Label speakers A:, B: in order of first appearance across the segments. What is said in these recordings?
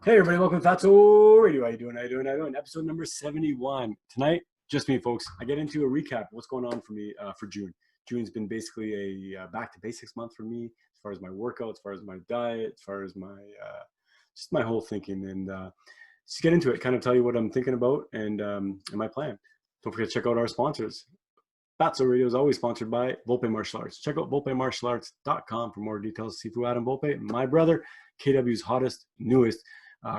A: Hey everybody, welcome to Fatso Radio. How you doing? Episode number 71. Tonight, just me, folks. I get into a recap of what's going on for me for June. June's been basically a back to basics month for me, as far as my workout, as far as my diet, as far as my just my whole thinking. And just get into it, kind of tell you what I'm thinking about and my plan. Don't forget to check out our sponsors. Fatso Radio is always sponsored by Volpe Martial Arts. Check out volpemartialarts.com for more details. Sifu Adam Volpe, my brother, KW's hottest, newest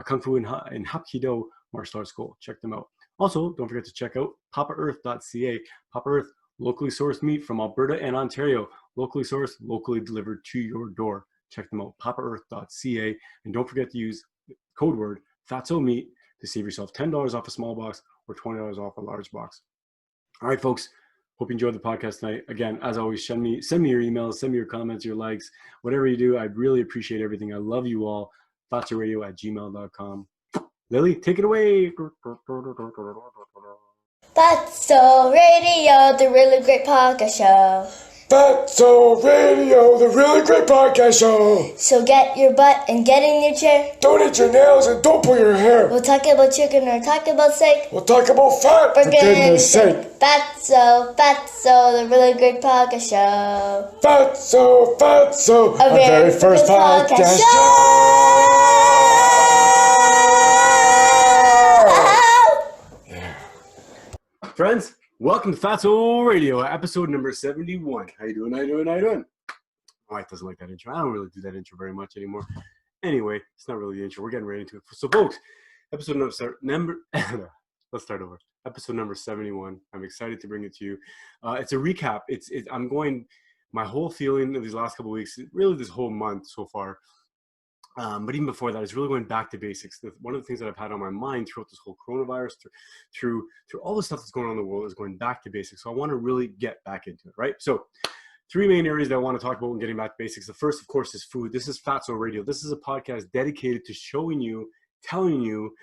A: Kung Fu and Hapkido martial arts school. Check them out. Also, don't forget to check out papaearth.ca. Papa Earth, locally sourced meat from Alberta and Ontario. Locally sourced, locally delivered to your door. Check them out, papaearth.ca. And don't forget to use code word Fatso Meat to save yourself $10 off a small box or $20 off a large box. All right, folks. Hope you enjoyed the podcast tonight. Again, as always, send me your emails, send me your comments, your likes, whatever you do. I really appreciate everything. I love you all. FatsoRadio@gmail.com. Lily, take it away.
B: Fatso Radio, the really great podcast show.
C: Fatso Radio, the really great podcast show.
B: So get your butt and get in your chair.
C: Don't eat your nails and don't pull your hair.
B: We'll talk about chicken or talk about steak.
C: We'll talk about fat, for goodness sake.
B: Fatso, the really great podcast show.
C: Fatso, our very first podcast show.
A: Friends, welcome to Fatso Radio, episode number 71. How you doing? Oh, it doesn't like that intro. I don't really do that intro very much anymore. Anyway, it's not really the intro. We're getting right into it. So, folks, episode number let's start over. Episode number 71. I'm excited to bring it to you. It's a recap. My whole feeling of these last couple of weeks, really this whole month so far, but even before that, it's really going back to basics. One of the things that I've had on my mind throughout this whole coronavirus, through all the stuff that's going on in the world, is going back to basics. So I want to really get back into it, right? So 3 main areas that I want to talk about when getting back to basics. The first, of course, is food. This is Fatso Radio. This is a podcast dedicated to showing you, telling you,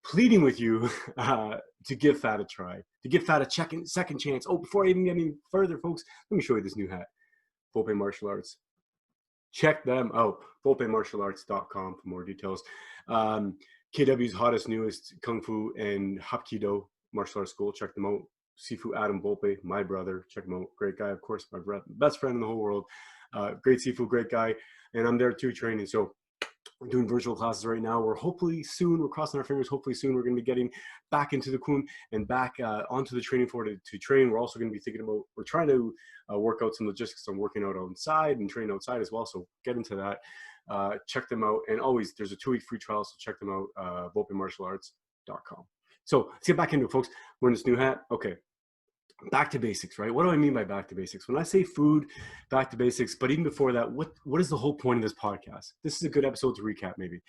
A: pleading with you to give fat a try, to give fat a second chance. Oh, before I even get any further, folks, let me show you this new hat, Volpe Martial Arts. Check them out, volpemartialarts.com for more details. KW's hottest, newest Kung Fu and Hapkido martial arts school. Check them out. Sifu Adam Volpe, my brother. Check him out. Great guy, of course, my best friend in the whole world. Great Sifu, great guy. And I'm there too training. So we're doing virtual classes right now. We're crossing our fingers, hopefully soon we're going to be getting back into the Kun and back onto the training floor to train. We're also going to be thinking about, we're trying to work out some logistics on working out outside and training outside as well. So get into that. Check them out. And always, there's a 2-week free trial, so check them out, volpemartialarts.com. So let's get back into it, folks. We're in this new hat. Okay. Back to basics, right? What do I mean by back to basics? When I say food, back to basics, but even before that, what is the whole point of this podcast? This is a good episode to recap, maybe.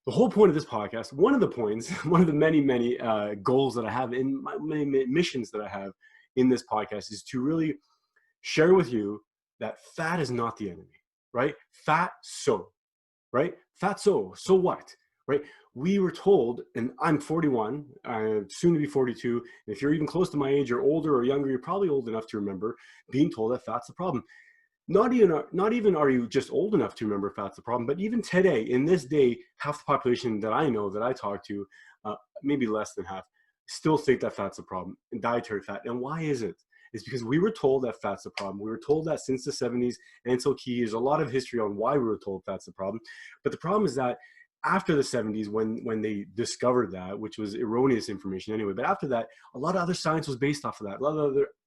A: The whole point of this podcast, one of the points, one of the many goals that I have in my many missions that I have in this podcast is to really share with you that fat is not the enemy, right? Fatso, right? Fatso, so what, right? We were told, and I'm 41, soon to be 42, and if you're even close to my age, you're older or younger, you're probably old enough to remember being told that fat's the problem. Not even are you just old enough to remember fat's the problem, but even today, in this day, half the population that I know, that I talk to, maybe less than half, still think that fat's the problem, and dietary fat. And why is it? It's because we were told that fat's the problem. We were told that since the 70s, and until key, there's a lot of history on why we were told fat's the problem. But the problem is that after the 70s, when they discovered that, which was erroneous information anyway, but after that, a lot of other science was based off of that. A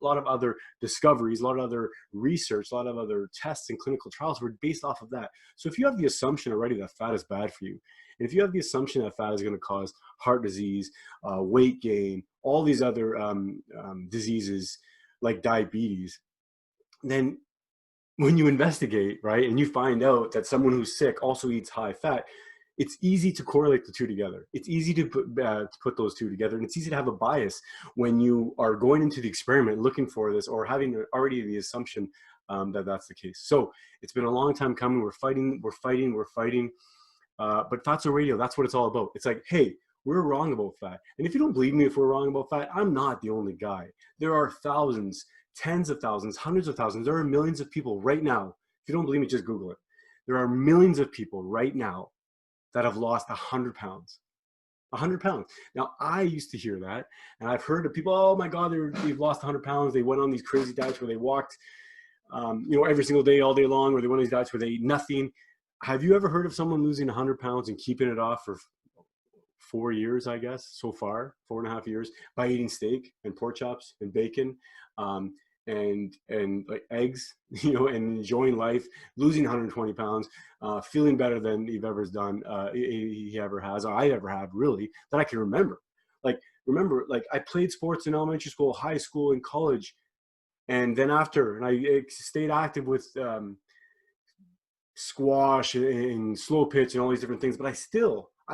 A: lot of other discoveries, a lot of other research, a lot of other tests and clinical trials were based off of that. So if you have the assumption already that fat is bad for you, and if you have the assumption that fat is going to cause heart disease, weight gain, all these other diseases like diabetes, then when you investigate, right, and you find out that someone who's sick also eats high fat, it's easy to correlate the two together. It's easy to put those two together, and it's easy to have a bias when you are going into the experiment looking for this or having already the assumption that that's the case. So it's been a long time coming. We're fighting. But Fatso Radio, that's what it's all about. It's like, hey, we're wrong about fat. And if you don't believe me if we're wrong about fat, I'm not the only guy. There are thousands, tens of thousands, hundreds of thousands. There are millions of people right now. If you don't believe me, just Google it. There are millions of people right now that have lost 100 pounds. 100 pounds. Now, I used to hear that, and I've heard of people, oh my God, they've lost 100 pounds. They went on these crazy diets where they walked, every single day, all day long, or they went on these diets where they ate nothing. Have you ever heard of someone losing 100 pounds and keeping it off for 4 years, I guess, so far, 4.5 years, by eating steak and pork chops and bacon, and like eggs, and enjoying life, losing 120 pounds, feeling better than you've ever done, he ever has, or I ever have, really, that I can remember. Like, I played sports in elementary school, high school, and college, and then and I stayed active with squash and slow pitch and all these different things. But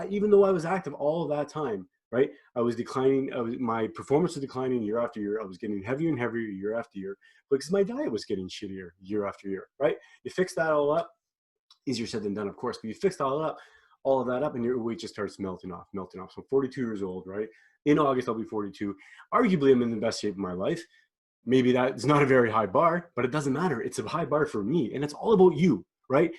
A: even though I was active all of that time, right, I was declining. My performance was declining year after year. I was getting heavier and heavier year after year because my diet was getting shittier year after year, right? You fix that all up, easier said than done, of course, but you fix all of that up, and your weight just starts melting off. So I'm 42 years old, right? In August, I'll be 42. Arguably, I'm in the best shape of my life. Maybe that's not a very high bar, but it doesn't matter. It's a high bar for me, and it's all about you, right?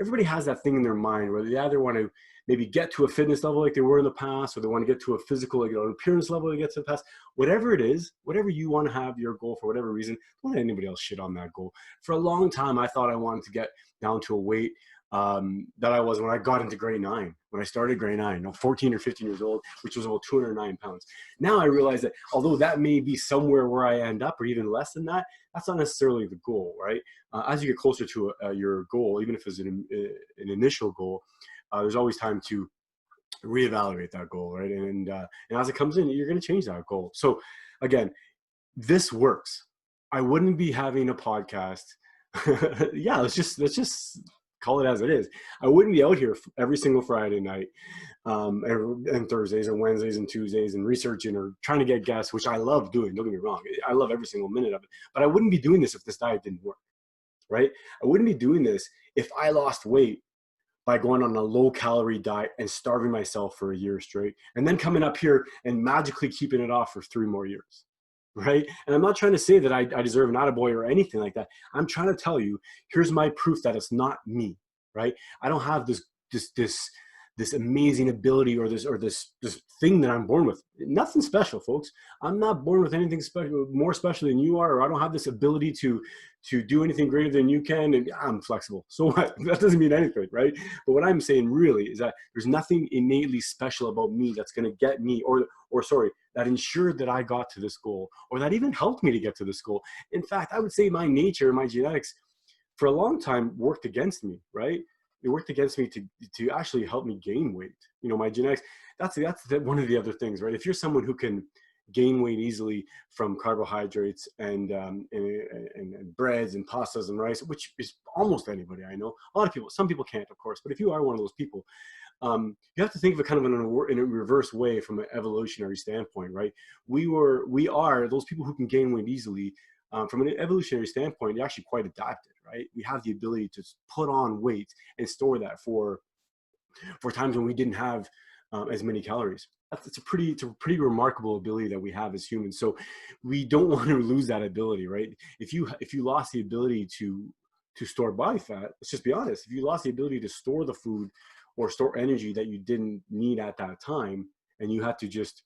A: Everybody has that thing in their mind where they either want to maybe get to a fitness level like they were in the past, or they want to get to a physical, like an appearance level they get to the past. Whatever it is, whatever you want to have your goal for whatever reason, don't let anybody else shit on that goal. For a long time, I thought I wanted to get down to a weight that I was when I got into grade 9. When I started grade 9, 14 or 15 years old, which was about 209 pounds. Now I realize that although that may be somewhere where I end up, or even less than that, that's not necessarily the goal, right? As you get closer to your goal, even if it's an initial goal, there's always time to reevaluate that goal, right? And as it comes in, you're going to change that goal. So again, this works. I wouldn't be having a podcast. Yeah, let's just call it as it is. I wouldn't be out here every single Friday night, and Thursdays and Wednesdays and Tuesdays, and researching or trying to get guests, which I love doing. Don't get me wrong. I love every single minute of it. But I wouldn't be doing this if this diet didn't work, right? I wouldn't be doing this if I lost weight by going on a low-calorie diet and starving myself for a year straight, and then coming up here and magically keeping it off for 3 more years. Right? And I'm not trying to say that I deserve an attaboy or anything like that. I'm trying to tell you, here's my proof that it's not me, right? I don't have this amazing ability or this thing that I'm born with. Nothing special, folks. I'm not born with anything special, more special than you are, or I don't have this ability to do anything greater than you can, and I'm flexible. So what? That doesn't mean anything, right? But what I'm saying really is that there's nothing innately special about me that's going to get me, that ensured that I got to this goal, or that even helped me to get to this goal. In fact, I would say my nature, my genetics, for a long time worked against me, right? It worked against me to actually help me gain weight. My genetics, that's one of the other things, right? If you're someone who can gain weight easily from carbohydrates and breads and pastas and rice, which is almost anybody I know. A lot of people, some people can't, of course, but if you are one of those people, you have to think of it kind of in a reverse way from an evolutionary standpoint, right? We are those people who can gain weight easily. From an evolutionary standpoint, you're actually quite adapted, right? We have the ability to put on weight and store that for times when we didn't have as many calories. It's a pretty remarkable ability that we have as humans. So we don't want to lose that ability, right? If you lost the ability to store body fat, let's just be honest. If you lost the ability to store the food or store energy that you didn't need at that time, and you had to just,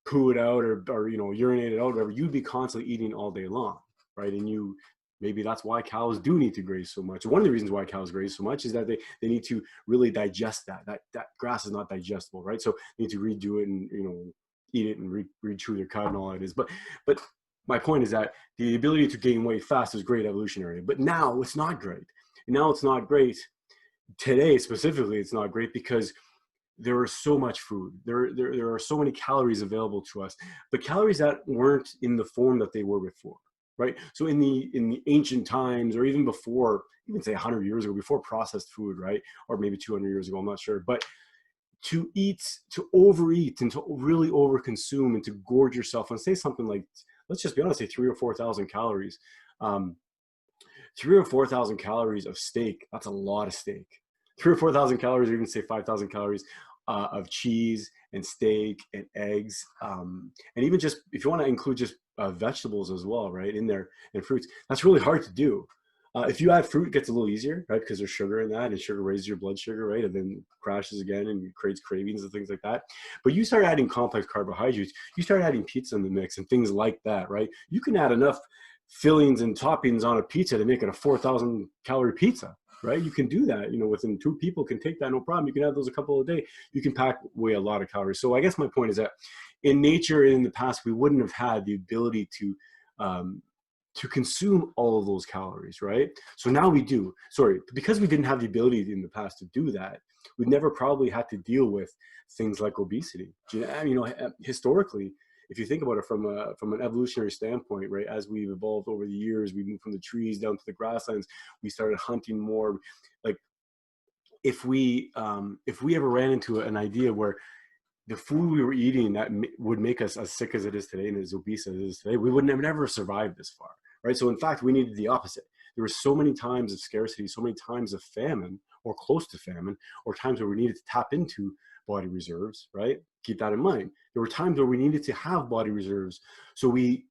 A: poo it out or urinate it out, or whatever, you'd be constantly eating all day long, right? And maybe that's why cows do need to graze so much. One of the reasons why cows graze so much is that they need to really digest that grass is not digestible, right? So they need to redo it and eat it and re-chew their cud and all that is. But my point is that the ability to gain weight fast is great evolutionary, but now it's not great. And now it's not great. Today specifically, it's not great because there is so much food. There are so many calories available to us, but calories that weren't in the form that they were before, right? So in the ancient times, or even before, even say 100 years ago, before processed food, right? Or maybe 200 years ago, I'm not sure. But to overeat, and to really overconsume, and to gorge yourself on, say something like, let's just be honest, say 3,000 or 4,000 calories. 3,000 or 4,000 calories of steak, that's a lot of steak. 3,000 or 4,000 calories, or even say 5,000 calories of cheese and steak and eggs, and even just if you want to include just vegetables as well, right, in there, and fruits. That's really hard to do. If you add fruit, it gets a little easier, right? Because there's sugar in that, and sugar raises your blood sugar, right? And then crashes again and creates cravings and things like that. But you start adding complex carbohydrates, you start adding pizza in the mix and things like that, right? You can add enough fillings and toppings on a pizza to make it a 4,000 calorie pizza, right? You can do that, within 2 people can take that, no problem. You can have those a couple of days. You can pack away a lot of calories. So I guess my point is that in nature, in the past, we wouldn't have had the ability to consume all of those calories, right? So now we do. Sorry, because we didn't have the ability in the past to do that, we've never probably had to deal with things like obesity. Historically, if you think about it from an evolutionary standpoint, right? As we've evolved over the years, we moved from the trees down to the grasslands. We started hunting more. Like, if we ever ran into an idea where the food we were eating that would make us as sick as it is today and as obese as it is today, we would never survive this far, right? So in fact, we needed the opposite. There were so many times of scarcity, so many times of famine or close to famine, or times where we needed to tap into body reserves, right? Keep that in mind. There were times where we needed to have body reserves. So we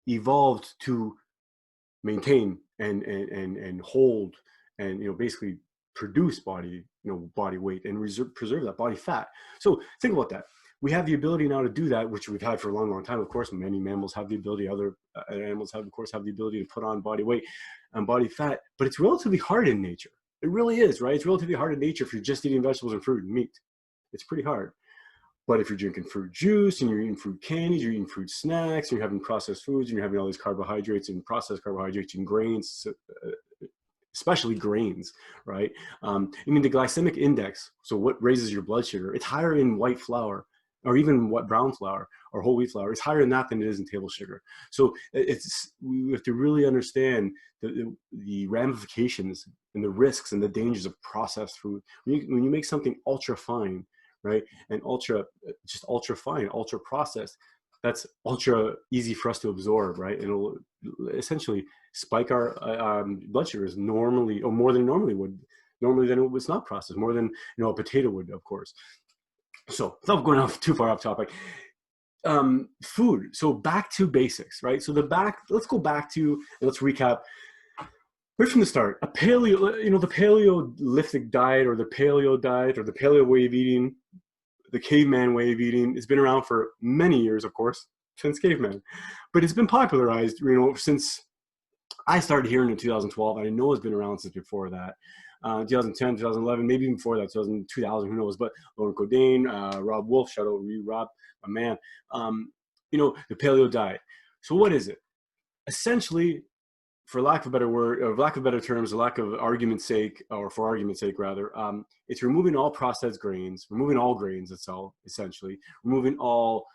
A: evolved to maintain and hold and basically produce body weight and preserve that body fat. So think about that. We have the ability now to do that, which we've had for a long time. Of course, many mammals have the ability. Other animals have the ability to put on body weight and body fat. But it's relatively hard in nature. It really is, right? It's relatively hard in nature if you're just eating vegetables and fruit and meat. It's pretty hard. But if you're drinking fruit juice and you're eating fruit candies, you're eating fruit snacks, and you're having processed foods, and you're having all these carbohydrates and processed carbohydrates and grains, especially grains, right? The glycemic index, so what raises your blood sugar, it's higher in white flour or even brown flour or whole wheat flour. It's higher in that than it is in table sugar. So we have to really understand the ramifications and the risks and the dangers of processed food. When you make something ultra fine, right, and ultra fine, ultra processed, that's ultra easy for us to absorb, right? It'll essentially spike our blood sugars more than it normally would. Normally, then it was not processed, more than a potato would, of course. So without going off too far off topic, food. So back to basics, right? So let's go back to, and let's recap right from the start. The Paleolithic diet, or the paleo diet, or the paleo way of eating, the caveman way of eating, has been around for many years, of course, since caveman. But it's been popularized, since I started hearing in 2012. I know it's been around since before that. 2010, 2011, maybe even before that, 2000, who knows? But Lauren Cordain, Rob Wolf, shout out to you, Rob, my man. The paleo diet. So what is it? Essentially, for lack of a better word, or lack of better terms, or lack of argument's sake, or for argument's sake rather, it's removing all processed grains, removing all grains itself, essentially, removing all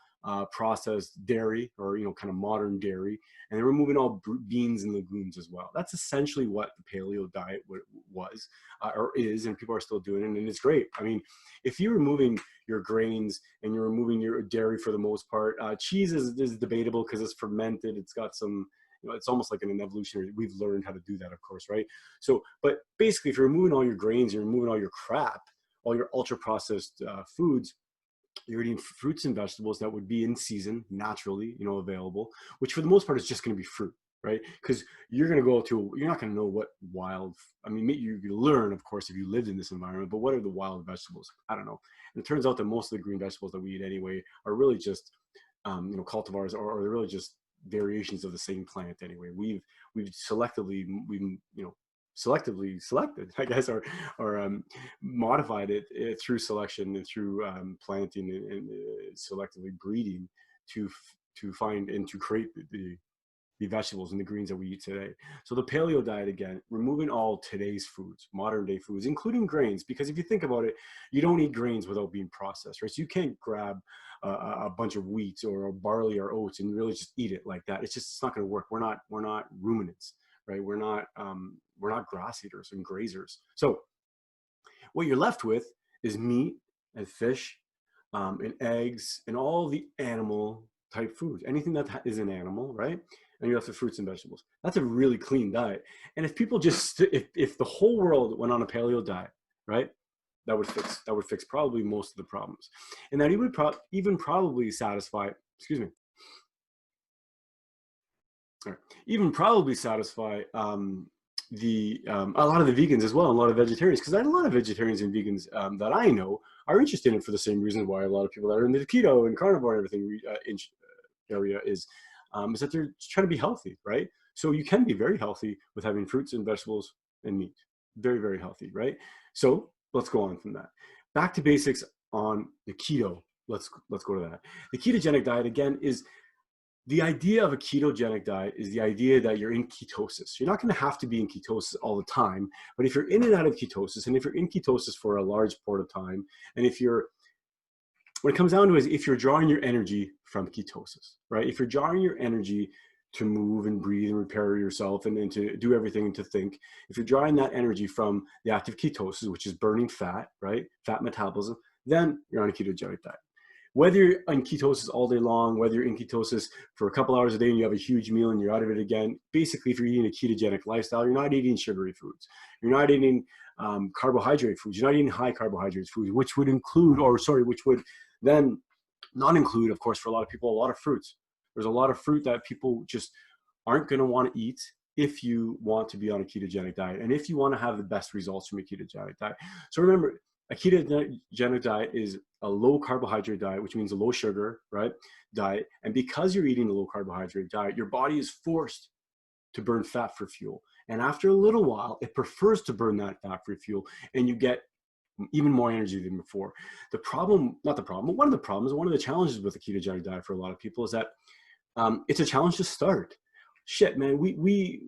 A: processed dairy, or kind of modern dairy, and then removing all beans and legumes as well. That's essentially what the paleo diet was or is, and people are still doing it, and it's great. If you're removing your grains and you're removing your dairy for the most part, cheese is debatable because it's fermented. It's got some. It's almost like an evolutionary, we've learned how to do that, of course, right? So, but basically, if you're removing all your grains, you're removing all your crap, all your ultra processed foods, you're eating fruits and vegetables that would be in season, naturally, available, which for the most part is just going to be fruit, right? Because you're not going to know what wild, you learn, of course, if you lived in this environment, but what are the wild vegetables? I don't know. And it turns out that most of the green vegetables that we eat anyway are really just, cultivars, or they're really just variations of the same plant anyway. We've selectively selected, I guess, or modified it through selection and through planting and selectively breeding to find and to create the vegetables and the greens that we eat today. So the paleo diet, again, removing all today's foods, modern day foods, including grains, because if you think about it, you don't eat grains without being processed, right? So you can't grab a bunch of wheat or barley or oats and really just eat it like that. It's not going to work. We're not ruminants, right? We're not grass eaters and grazers. So what you're left with is meat and fish and eggs and all the animal type foods, anything that is an animal, right? And you're left with fruits and vegetables. That's a really clean diet. And if people if the whole world went on a paleo diet, right, that would fix probably most of the problems. And that would even probably satisfy, even probably satisfy a lot of the vegans as well, and a lot of vegetarians, because a lot of vegetarians and vegans that I know are interested in it for the same reason why a lot of people that are in the keto and carnivore and everything area is that they're trying to be healthy, right? So you can be very healthy with having fruits and vegetables and meat. Very, very healthy, right? So let's go on from that. Back to basics on the keto. Let's go to that. The ketogenic diet, again, is the idea of a ketogenic diet is the idea that you're in ketosis. You're not going to have to be in ketosis all the time, but if you're in and out of ketosis, and if you're in ketosis for a large part of time, and what it comes down to is if you're drawing your energy from ketosis, right? If you're drawing your energy to move and breathe and repair yourself and to do everything and to think, if you're drawing that energy from the active ketosis, which is burning fat, right? Fat metabolism, then you're on a ketogenic diet. Whether you're in ketosis all day long, whether you're in ketosis for a couple hours a day and you have a huge meal and you're out of it again, basically if you're eating a ketogenic lifestyle, you're not eating sugary foods. You're not eating carbohydrate foods. You're not eating high carbohydrate foods, which would then not include, of course, for a lot of people, a lot of fruits. There's a lot of fruit that people just aren't going to want to eat if you want to be on a ketogenic diet and if you want to have the best results from a ketogenic diet. So remember, a ketogenic diet is a low carbohydrate diet, which means a low sugar, right, diet. And because you're eating a low carbohydrate diet, your body is forced to burn fat for fuel. And after a little while, it prefers to burn that fat for fuel, and you get even more energy than before. One of the challenges with the ketogenic diet for a lot of people is that it's a challenge to start. Shit, man,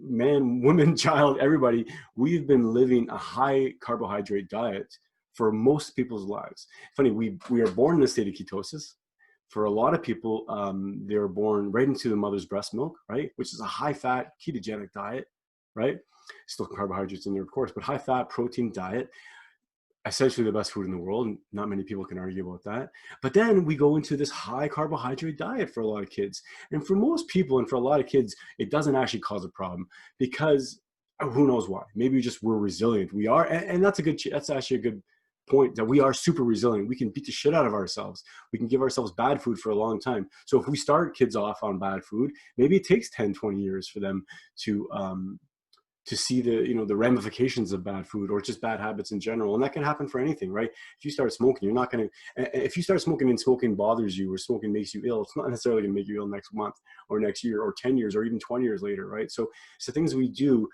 A: man, woman, child, everybody, we've been living a high carbohydrate diet for most people's lives. Funny, we are born in a state of ketosis. For a lot of people, they were born right into the mother's breast milk, right? Which is a high-fat ketogenic diet, right? Still carbohydrates in there, of course, but high-fat protein diet. Essentially the best food in the world. And not many people can argue about that. But then we go into this high carbohydrate diet for a lot of kids. And for most people and for a lot of kids, it doesn't actually cause a problem because who knows why? Maybe we're resilient. We are, and that's actually a good point, that we are super resilient. We can beat the shit out of ourselves. We can give ourselves bad food for a long time. So if we start kids off on bad food, maybe it takes 10, 20 years for them to see the ramifications of bad food or just bad habits in general. And that can happen for anything, right? If you start smoking, if you start smoking and smoking bothers you or smoking makes you ill, it's not necessarily going to make you ill next month or next year or 10 years or even 20 years later, right? So it's the things we do,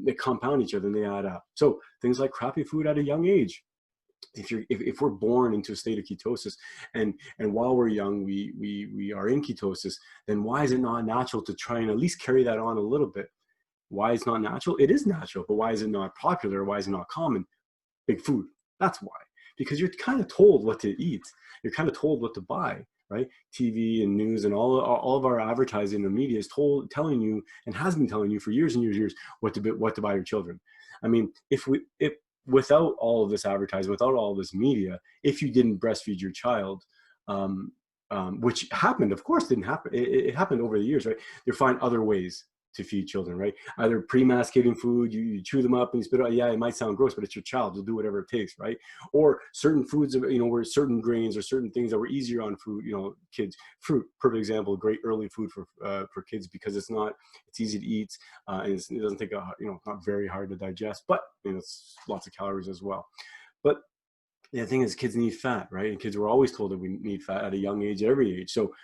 A: they compound each other and they add up. So things like crappy food at a young age. If we're born into a state of ketosis and while we're young, we are in ketosis, then why is it not natural to try and at least carry that on a little bit? Why it's not natural? It is natural, but why is it not popular? Why is it not common? Big food. That's why. Because you're kind of told what to eat. You're kind of told what to buy, right? TV and news and all of our advertising and media is telling you and has been telling you for years and years what to buy your children. I mean, if without all of this advertising, without all of this media, if you didn't breastfeed your child, which happened, of course, didn't happen. It happened over the years, right? You find other ways to feed children, right? Either pre-masticating food, you chew them up and you spit it out. Yeah, it might sound gross, but it's your child. You'll do whatever it takes, right? Or certain foods, where certain grains or certain things that were easier on food, kids. Fruit, perfect example, great early food for kids because it's easy to eat and it doesn't take not very hard to digest, but it's lots of calories as well. But the thing is, kids need fat, right? And kids were always told that we need fat at a young age, every age. So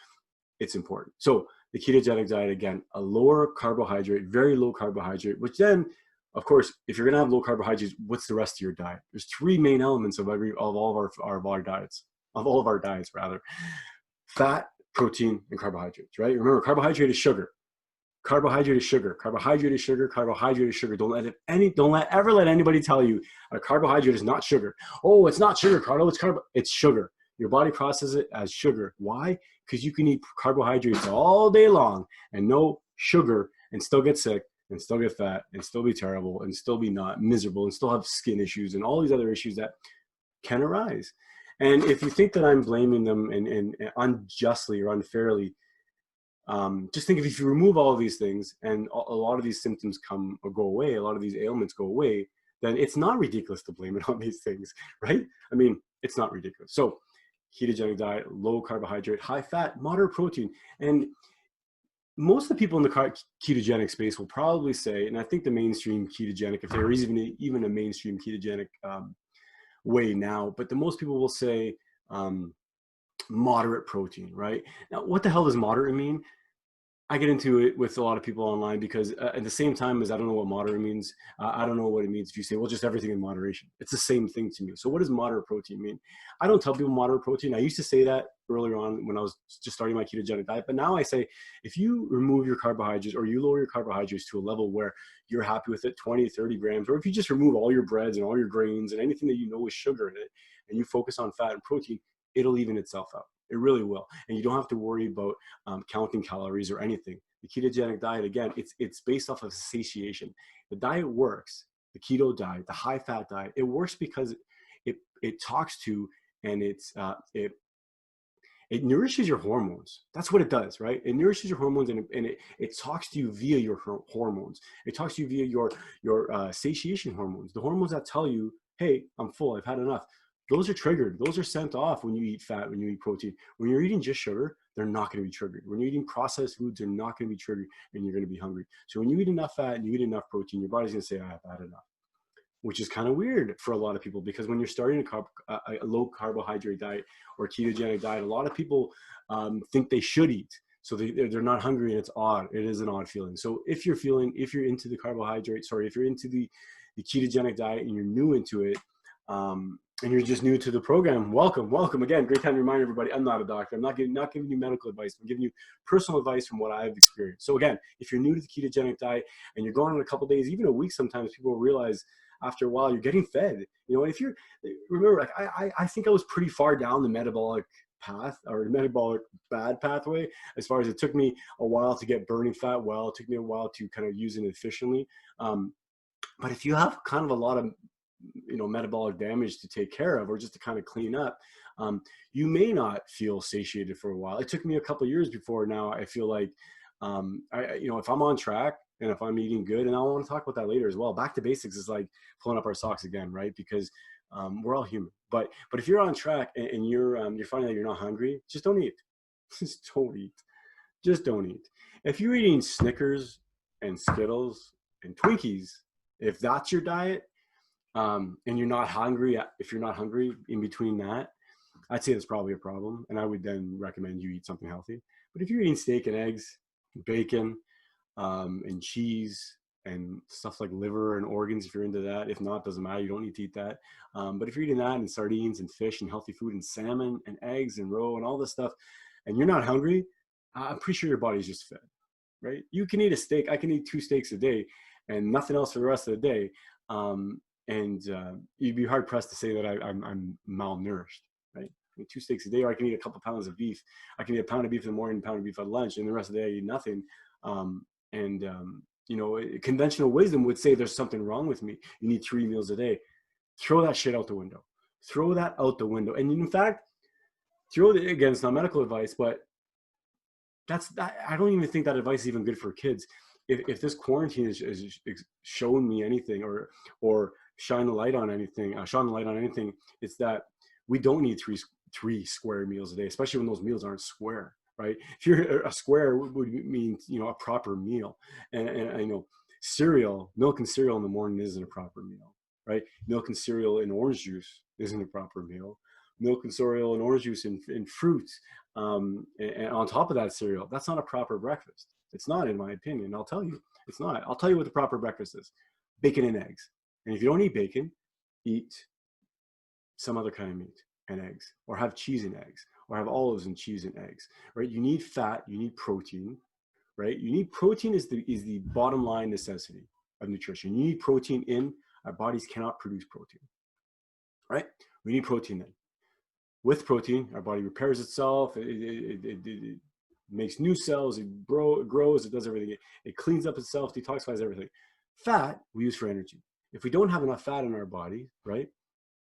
A: it's important. So the ketogenic diet, again, a lower carbohydrate, very low carbohydrate, which then, of course, if you're going to have low carbohydrates, what's the rest of your diet? There's three main elements of all of our diets, fat, protein, and carbohydrates, right? Remember, carbohydrate is sugar. Carbohydrate is sugar. Carbohydrate is sugar. Carbohydrate is sugar. Don't ever let anybody tell you a carbohydrate is not sugar. Oh, it's not sugar, Carlo. It's sugar. Your body processes it as sugar. Why? Because you can eat carbohydrates all day long and no sugar and still get sick and still get fat and still be terrible and still be not miserable and still have skin issues and all these other issues that can arise. And if you think that I'm blaming them and unjustly or unfairly, just think if you remove all of these things and a lot of these symptoms come or go away, a lot of these ailments go away, then it's not ridiculous to blame it on these things, right? I mean, it's not ridiculous. So ketogenic diet, low carbohydrate, high fat, moderate protein. And most of the people in the ketogenic space will probably say, and I think the mainstream ketogenic, if there is even a mainstream ketogenic way now, but the most people will say moderate protein, right? Now, what the hell does moderate mean? I get into it with a lot of people online because at the same time as I don't know what moderate means, I don't know what it means if you say, well, just everything in moderation. It's the same thing to me. So what does moderate protein mean? I don't tell people moderate protein. I used to say that earlier on when I was just starting my ketogenic diet, but now I say, if you remove your carbohydrates or you lower your carbohydrates to a level where you're happy with it, 20, 30 grams, or if you just remove all your breads and all your grains and anything that you know is sugar in it, and you focus on fat and protein, it'll even itself out. It really will. And you don't have to worry about counting calories or anything. The ketogenic diet, again, it's based off of satiation. The diet works, the keto diet, the high fat diet, it works because it talks to and it nourishes your hormones. That's what it does, right? It nourishes your hormones and it talks to you via your hormones. It talks to you via your satiation hormones, the hormones that tell you, hey, I'm full, I've had enough. Those are triggered. Those are sent off when you eat fat, when you eat protein. When you're eating just sugar, they're not going to be triggered. When you're eating processed foods, they're not going to be triggered and you're going to be hungry. So when you eat enough fat and you eat enough protein, your body's going to say, I've had enough, which is kind of weird for a lot of people because when you're starting a low carbohydrate diet or ketogenic diet, a lot of people think they should eat. So they're not hungry and it's odd. It is an odd feeling. So if you're into the if you're into the ketogenic diet and you're new into it, and you're just new to the program, welcome again. Great time to remind everybody, I'm not a doctor. I'm not giving you medical advice. I'm giving you personal advice from what I've experienced. So again, if you're new to the ketogenic diet and you're going on a couple days, even a week, sometimes people realize after a while you're getting fed. You know, if you're, remember, like I think I was pretty far down the metabolic path or the metabolic bad pathway as far as it took me a while to get burning fat well. It took me a while to kind of use it efficiently. But if you have kind of a lot of metabolic damage to take care of or just to kind of clean up, you may not feel satiated for a while. It took me a couple of years before now I feel like if I'm on track and if I'm eating good, and I want to talk about that later as well, back to basics is like pulling up our socks again, right? Because we're all human. But if you're on track and you're finding that you're not hungry, just don't eat. Just don't eat. Just don't eat. If you're eating Snickers and Skittles and Twinkies, if that's your diet, and you're not hungry, if you're not hungry in between that, I'd say that's probably a problem. And I would then recommend you eat something healthy. But if you're eating steak and eggs, bacon, and cheese and stuff like liver and organs, if you're into that, if not, doesn't matter. You don't need to eat that. But if you're eating that and sardines and fish and healthy food and salmon and eggs and roe and all this stuff, and you're not hungry, I'm pretty sure your body's just fed, right? You can eat a steak. I can eat 2 steaks a day and nothing else for the rest of the day. And you'd be hard pressed to say that I'm malnourished, right? I eat 2 steaks a day, or I can eat a couple pounds of beef. I can eat a pound of beef in the morning, a pound of beef at lunch, and the rest of the day I eat nothing. Conventional wisdom would say there's something wrong with me. You need 3 meals a day. Throw that shit out the window. Throw that out the window. And in fact, again, it's not medical advice, but I don't even think that advice is even good for kids. If this quarantine is showing me anything or shine the light on anything, it's that we don't need three square meals a day, especially when those meals aren't square, right? If you're a square would mean, a proper meal. And cereal, milk and cereal in the morning isn't a proper meal, right? Milk and cereal and orange juice isn't a proper meal. Milk and cereal and orange juice and fruits, and on top of that cereal, that's not a proper breakfast. It's not, in my opinion. I'll tell you, it's not. I'll tell you what the proper breakfast is: bacon and eggs. And if you don't eat bacon, eat some other kind of meat and eggs, or have cheese and eggs, or have olives and cheese and eggs, right? You need fat, you need protein, right? You need protein is the bottom line necessity of nutrition. You need protein our bodies cannot produce protein, right? We need protein then. With protein, our body repairs itself. It makes new cells. It grows. It does everything. It cleans up itself, detoxifies everything. Fat we use for energy. If we don't have enough fat in our body, right,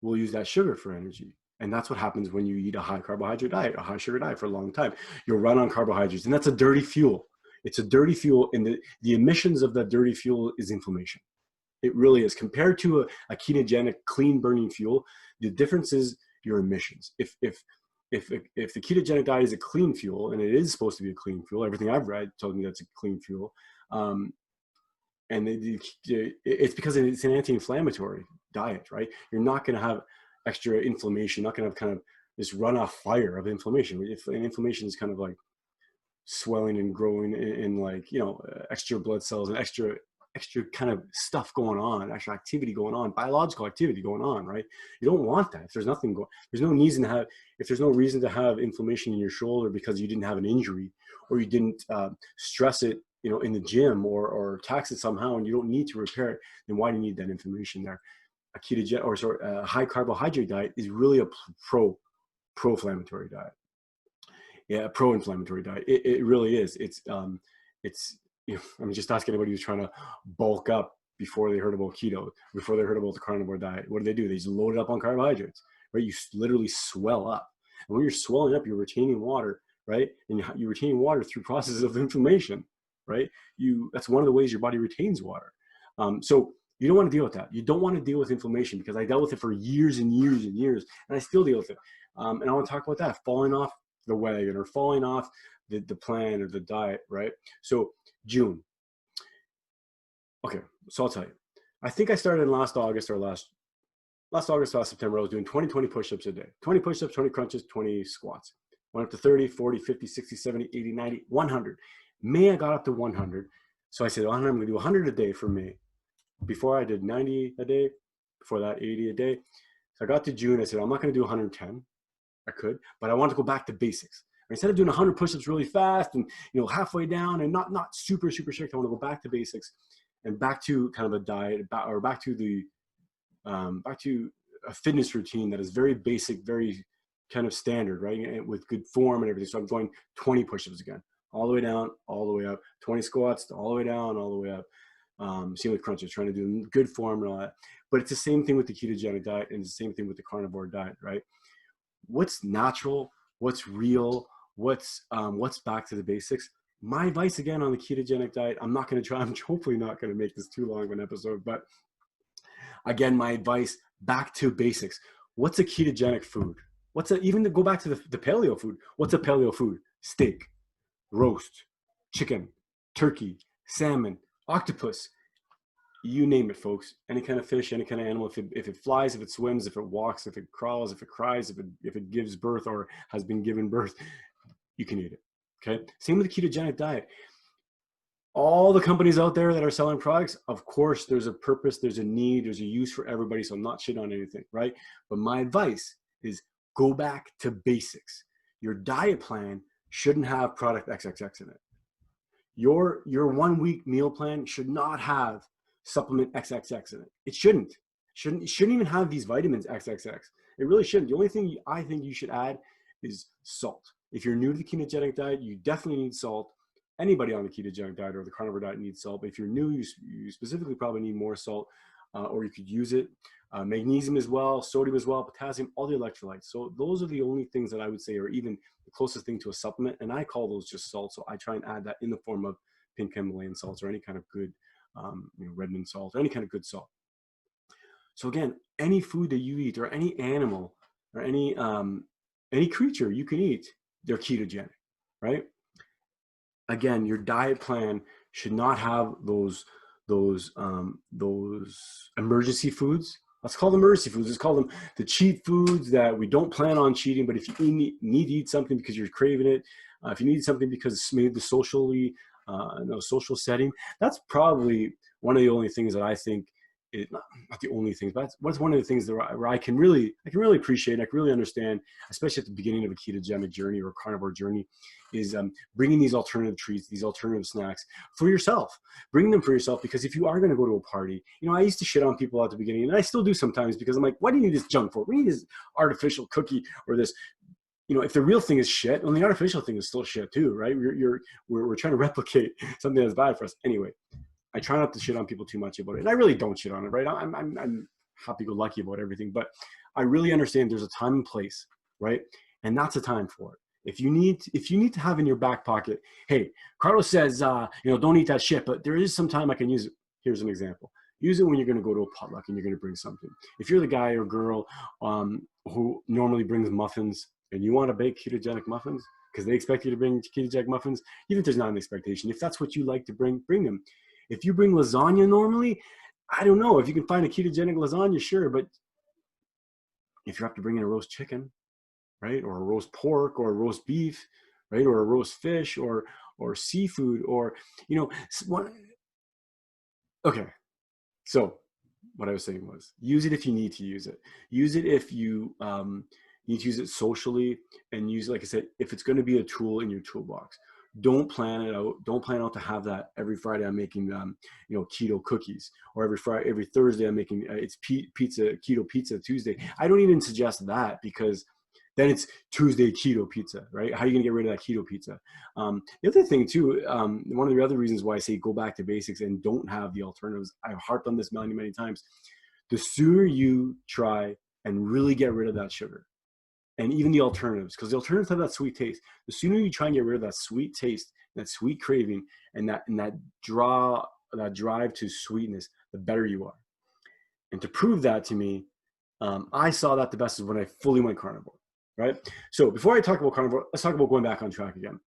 A: we'll use that sugar for energy. And that's what happens when you eat a high carbohydrate diet, a high sugar diet for a long time. You'll run on carbohydrates, and that's a dirty fuel. It's a dirty fuel, and the emissions of that dirty fuel is inflammation. It really is. Compared to a ketogenic, clean burning fuel, the difference is your emissions. If if the ketogenic diet is a clean fuel, and it is supposed to be a clean fuel, everything I've read told me that's a clean fuel, and it's because it's an anti-inflammatory diet, right? You're not going to have extra inflammation, not going to have kind of this runoff fire of inflammation. If and inflammation is kind of like swelling and growing in like, extra blood cells and extra kind of stuff going on, extra activity going on, biological activity going on, right? You don't want that. If there's nothing going, there's no reason to have, if there's no reason to have inflammation in your shoulder because you didn't have an injury or you didn't stress it, in the gym or tax it somehow, and you don't need to repair it, then why do you need that inflammation there? A ketogenic a high carbohydrate diet is really a pro-inflammatory diet. Yeah, a pro-inflammatory diet. It really is. It's just ask anybody who's trying to bulk up before they heard about keto, before they heard about the carnivore diet. What do? They just load it up on carbohydrates, right? You literally swell up. And when you're swelling up, you're retaining water, right? And you're retaining water through processes of inflammation, right? That's one of the ways your body retains water. So you don't want to deal with that. You don't want to deal with inflammation, because I dealt with it for years and years and years, and I still deal with it. And I want to talk about that, falling off the wagon or falling off the plan or the diet, right? So June. Okay, so I'll tell you. I think I started in last August, last September. I was doing 20 push-ups a day. 20 push-ups, 20 crunches, 20 squats. Went up to 30, 40, 50, 60, 70, 80, 90, 100. May I got up to 100. So I said, I'm going to do 100 a day for May. Before I did 90 a day. Before that, 80 a day. So I got to June. I said, I'm not going to do 110. I could, but I want to go back to basics. Instead of doing 100 push-ups really fast and halfway down and not super strict, I want to go back to basics and back to kind of a diet, or back to a fitness routine that is very basic, very kind of standard, right? And with good form and everything. So I'm going 20 push-ups again, all the way down, all the way up, 20 squats, all the way down, all the way up. Same with crunches, trying to do good form and all that. But it's the same thing with the ketogenic diet, and it's the same thing with the carnivore diet, right? What's natural, what's real, what's back to the basics. My advice again on the ketogenic diet, I'm hopefully not going to make this too long of an episode, but again, my advice, back to basics. What's a ketogenic food? Even to go back to the paleo food, what's a paleo food? Steak, roast, chicken, turkey, salmon, octopus, you name it, folks. Any kind of fish, any kind of animal. If it flies, if it swims, if it walks, if it crawls, if it cries, if it gives birth or has been given birth, you can eat it. Okay. Same with the ketogenic diet. All the companies out there that are selling products, of course, there's a purpose, there's a need, there's a use for everybody. So I'm not shitting on anything, right? But my advice is go back to basics. Your diet plan shouldn't have product XXX in it. Your 1 week meal plan should not have supplement XXX in it. It shouldn't even have these vitamins XXX. It really shouldn't. The only thing I think you should add is salt. If you're new to the ketogenic diet, you definitely need salt. Anybody on the ketogenic diet or the carnivore diet needs salt. But if you're new, you specifically probably need more salt, or you could use it. Magnesium as well, sodium as well, potassium, all the electrolytes. So those are the only things that I would say are even the closest thing to a supplement. And I call those just salt. So I try and add that in the form of pink Himalayan salts or any kind of good Redmond salt, or any kind of good salt. So again, any food that you eat, or any animal, or any creature you can eat, they're ketogenic, right? Again, your diet plan should not have those emergency foods. Let's call them emergency foods. Let's call them the cheat foods that we don't plan on cheating, but if you need to eat something because you're craving it, if you need something because it's made the social setting, that's probably one of the only things that I think is not the only things, but what's one of the things that where I can really appreciate, and I can really understand, especially at the beginning of a ketogenic journey or a carnivore journey, is bringing these alternative treats, these alternative snacks for yourself. Bring them for yourself, because if you are going to go to a party, I used to shit on people at the beginning, and I still do sometimes, because I'm like, why do you need this junk food? We need this artificial cookie or this. If the real thing is shit, well, the artificial thing is still shit too, right? We're trying to replicate something that's bad for us. Anyway, I try not to shit on people too much about it, and I really don't shit on it, right? I'm happy-go-lucky about everything, but I really understand there's a time and place, right? And that's a time for it. If you need to have in your back pocket, hey, Carlos says, don't eat that shit, but there is some time I can use it. Here's an example. Use it when you're going to go to a potluck and you're going to bring something. If you're the guy or girl who normally brings muffins and you want to bake ketogenic muffins because they expect you to bring ketogenic muffins, even if there's not an expectation, if that's what you like to bring them. If you bring lasagna normally, I don't know if you can find a ketogenic lasagna, sure, but if you have to bring in a roast chicken, right, or a roast pork, or a roast beef, right, or a roast fish, or seafood, or okay. So what I was saying was, use it if you need to use it. Use it if you need to use it socially, and use it, like I said, if it's going to be a tool in your toolbox. Don't plan it out. Don't plan out to have that every Friday. I'm making, keto cookies, or every Thursday I'm making it's keto pizza Tuesday. I don't even suggest that, because then it's Tuesday keto pizza, right? How are you gonna get rid of that keto pizza? The other thing too, one of the other reasons why I say go back to basics and don't have the alternatives, I've harped on this many, many times. The sooner you try and really get rid of that sugar, and even the alternatives, because the alternatives have that sweet taste. The sooner you try and get rid of that sweet taste, that sweet craving, and that drive to sweetness, the better you are. And to prove that to me, I saw that the best is when I fully went carnivore, right? So before I talk about carnivore, let's talk about going back on track again.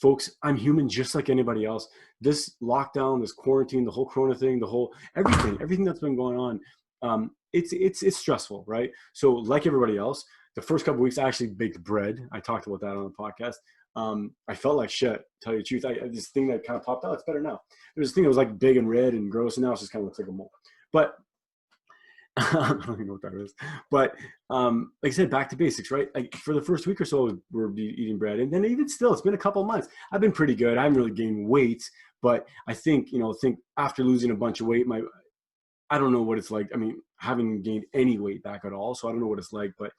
A: Folks, I'm human just like anybody else. This lockdown, this quarantine, the whole Corona thing, the whole everything that's been going on, it's stressful, right? So like everybody else, the first couple of weeks I actually baked bread. I talked about that on the podcast. I felt like shit, tell you the truth. This thing that kind of popped out, it's better now. There was a thing that was like big and red and gross, and now it just kind of looks like a mole. But I don't even know what that is. But like I said, back to basics, right? Like for the first week or so, we're eating bread. And then even still, it's been a couple of months. I've been pretty good. I haven't really gained weight. But I think after losing a bunch of weight, I don't know what it's like. I mean, I haven't gained any weight back at all. So I don't know what it's like. But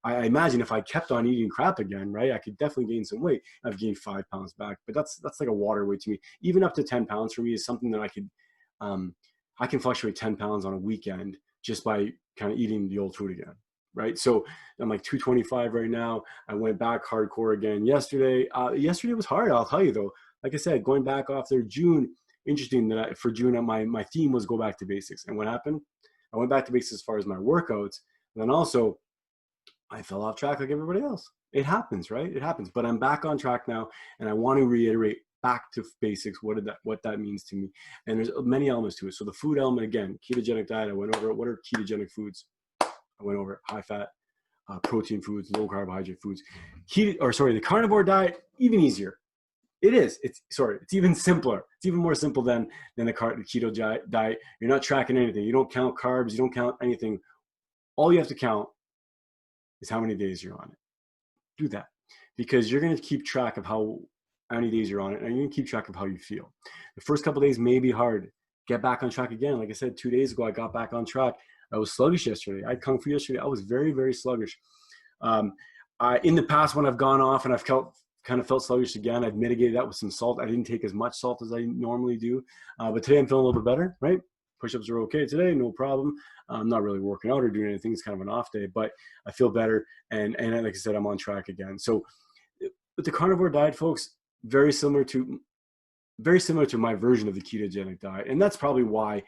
A: I imagine if I kept on eating crap again, right, I could definitely gain some weight. I've gained 5 pounds back. But that's like a water weight to me. Even up to 10 pounds for me is something that I can fluctuate 10 pounds on a weekend just by kind of eating the old food again, right? So I'm like 225 right now. I went back hardcore again yesterday. Yesterday was hard, I'll tell you though. Like I said, going back off there June, interesting that for June, my theme was go back to basics. And what happened? I went back to basics as far as my workouts. And then also, I fell off track like everybody else. It happens, right? It happens. But I'm back on track now, and I want to reiterate back to basics, what that means to me. And there's many elements to it. So the food element, again, ketogenic diet, I went over it. What are ketogenic foods? I went over it. High fat, protein foods, low carbohydrate foods. The carnivore diet, even easier. It is. It's even simpler. It's even more simple than the keto diet. You're not tracking anything. You don't count carbs. You don't count anything. All you have to count is how many days you're on it. Do that, because you're going to keep track of how many days you're on it, and you're going to keep track of how you feel. The first couple of days may be hard. Get back on track again. Like I said, 2 days ago, I got back on track. I was sluggish yesterday. I had Kung Fu yesterday. I was very, very sluggish. In the past, when I've gone off and I've kind of felt sluggish again, I've mitigated that with some salt. I didn't take as much salt as I normally do. But today I'm feeling a little bit better, right? Push-ups are okay today, no problem. I'm not really working out or doing anything. It's kind of an off day, but I feel better. And like I said, I'm on track again. So with the carnivore diet, folks, very similar to my version of the ketogenic diet. And that's probably why